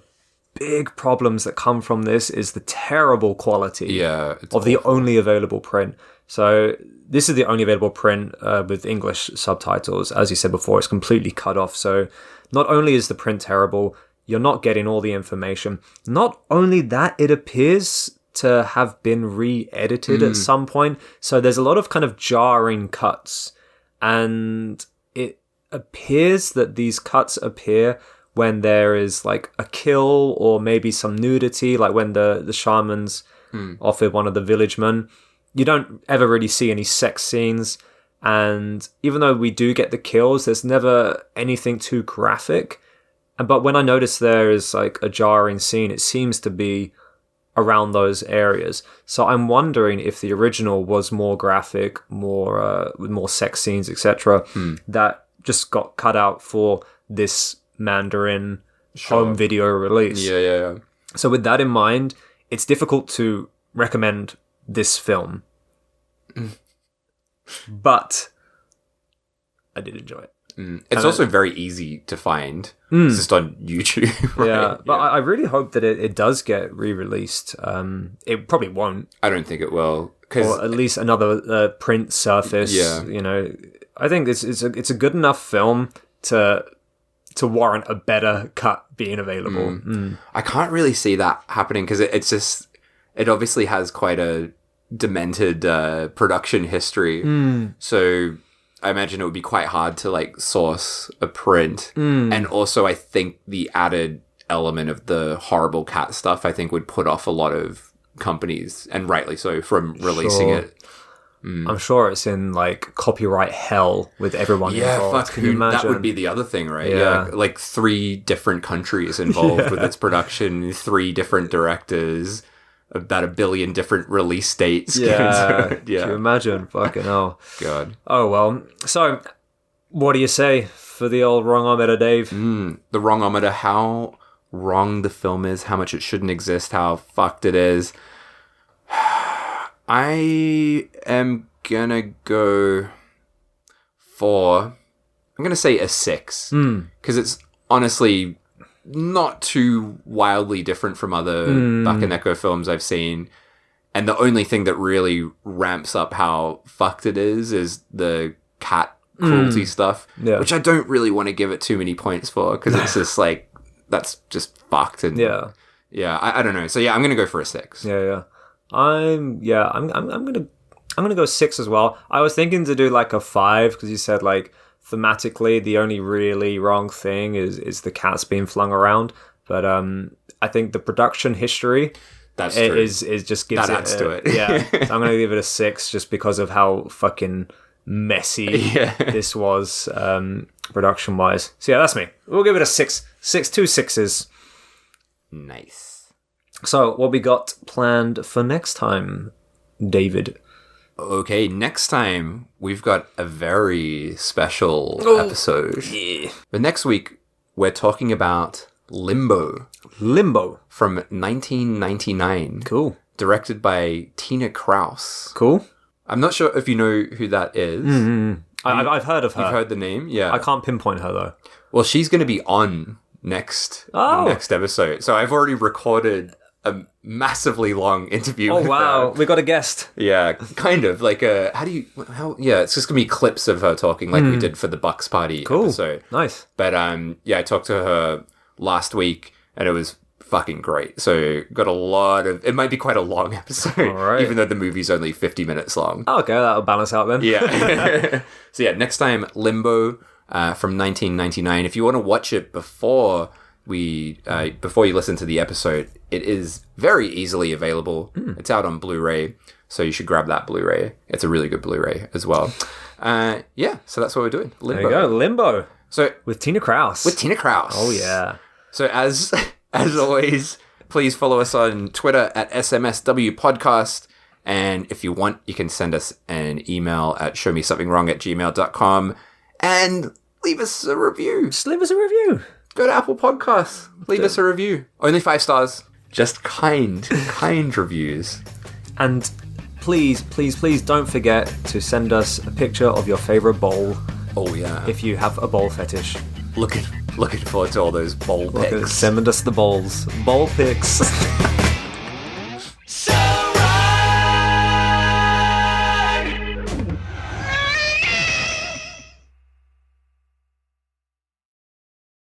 big problems that come from this is the terrible quality of the only available print. So this is the only available print with English subtitles. As you said before, it's completely cut off. So not only is the print terrible, you're not getting all the information. Not only that, it appears to have been re-edited at some point. So there's a lot of kind of jarring cuts. And it appears that these cuts appear when there is, like, a kill or maybe some nudity, like when the shamans offer one of the villagemen. You don't ever really see any sex scenes. And even though we do get the kills, there's never anything too graphic. But when I notice there is, like, a jarring scene, it seems to be around those areas. So I'm wondering if the original was more graphic, more with more sex scenes, etc., that just got cut out for this Mandarin home video release. Yeah. So with that in mind, it's difficult to recommend this film. But I did enjoy it. It's also very easy to find. It's just on YouTube. Right? Yeah, but I really hope that it does get re-released. It probably won't. I don't think it will. Or at least another print surface. Yeah. You know, I think it's a good enough film to warrant a better cut being available. I can't really see that happening because it obviously has quite a demented production history. So I imagine it would be quite hard to, like, source a print. And also I think the added element of the horrible cat stuff, I think, would put off a lot of companies, and rightly so, from releasing it. I'm sure it's in, like, copyright hell with everyone involved. Fuck, that would be the other thing, right? Yeah, like 3 different countries involved with its production, 3 different directors, about 1 billion different release dates. Yeah. Can you imagine? Fucking hell. God. Oh, well. So, what do you say for the old wrongometer, Dave? The wrongometer, how wrong the film is, how much it shouldn't exist, how fucked it is. I am gonna go I'm gonna say a 6. Because it's honestly not too wildly different from other Bakeneko films I've seen. And the only thing that really ramps up how fucked it is the cat cruelty stuff. Yeah. Which I don't really want to give it too many points for, because it's just like, that's just fucked. And I don't know. So yeah, I'm gonna go for a 6. I'm gonna go 6 as well. I was thinking to do like a 5 because you said, like, thematically the only really wrong thing is the cats being flung around. But I think the production history That's it true. is just gives That adds to it. Yeah, I'm gonna give it a 6 just because of how fucking messy this was production wise. So yeah, that's me. We'll give it a 6. 2 6s. Nice. So what we got planned for next time, David? Okay, next time we've got a very special episode. Yeah. But next week we're talking about Limbo Limbo. from 1999. Cool. Directed by Tina Kraus. Cool. I'm not sure if you know who that is. I've heard of her. You've heard the name? Yeah. I can't pinpoint her though. Well, she's going to be on next episode. So I've already recorded a massively long interview Oh with wow, her. we got a guest. Yeah, kind of. Like, it's just going to be clips of her talking like we did for the Bucks Party Cool. episode. Nice. But, I talked to her last week and it was fucking great. So got a lot of... It might be quite a long episode, Alright. even though the movie's only 50 minutes long. Oh, okay, that'll balance out then. Yeah. So yeah, next time, Limbo from 1999. If you want to watch it before you listen to the episode, it is very easily available. It's out on Blu-ray, so you should grab that Blu-ray. It's a really good Blu-ray as well. So that's what we're doing. Limbo. There you go, Limbo. So With Tina Kraus. with Tina Kraus. Oh yeah. So as always, please follow us on Twitter at SMSW Podcast. And if you want, you can send us an email at showmesomethingwrong@gmail.com and leave us a review. Just leave us a review. Go to Apple Podcasts. Leave us a review. Only 5 stars. Just kind reviews. And Please don't forget to send us a picture of your favorite bowl oh yeah, if you have a bowl fetish. looking forward to all those bowl pics. Send us the bowls. Bowl pics.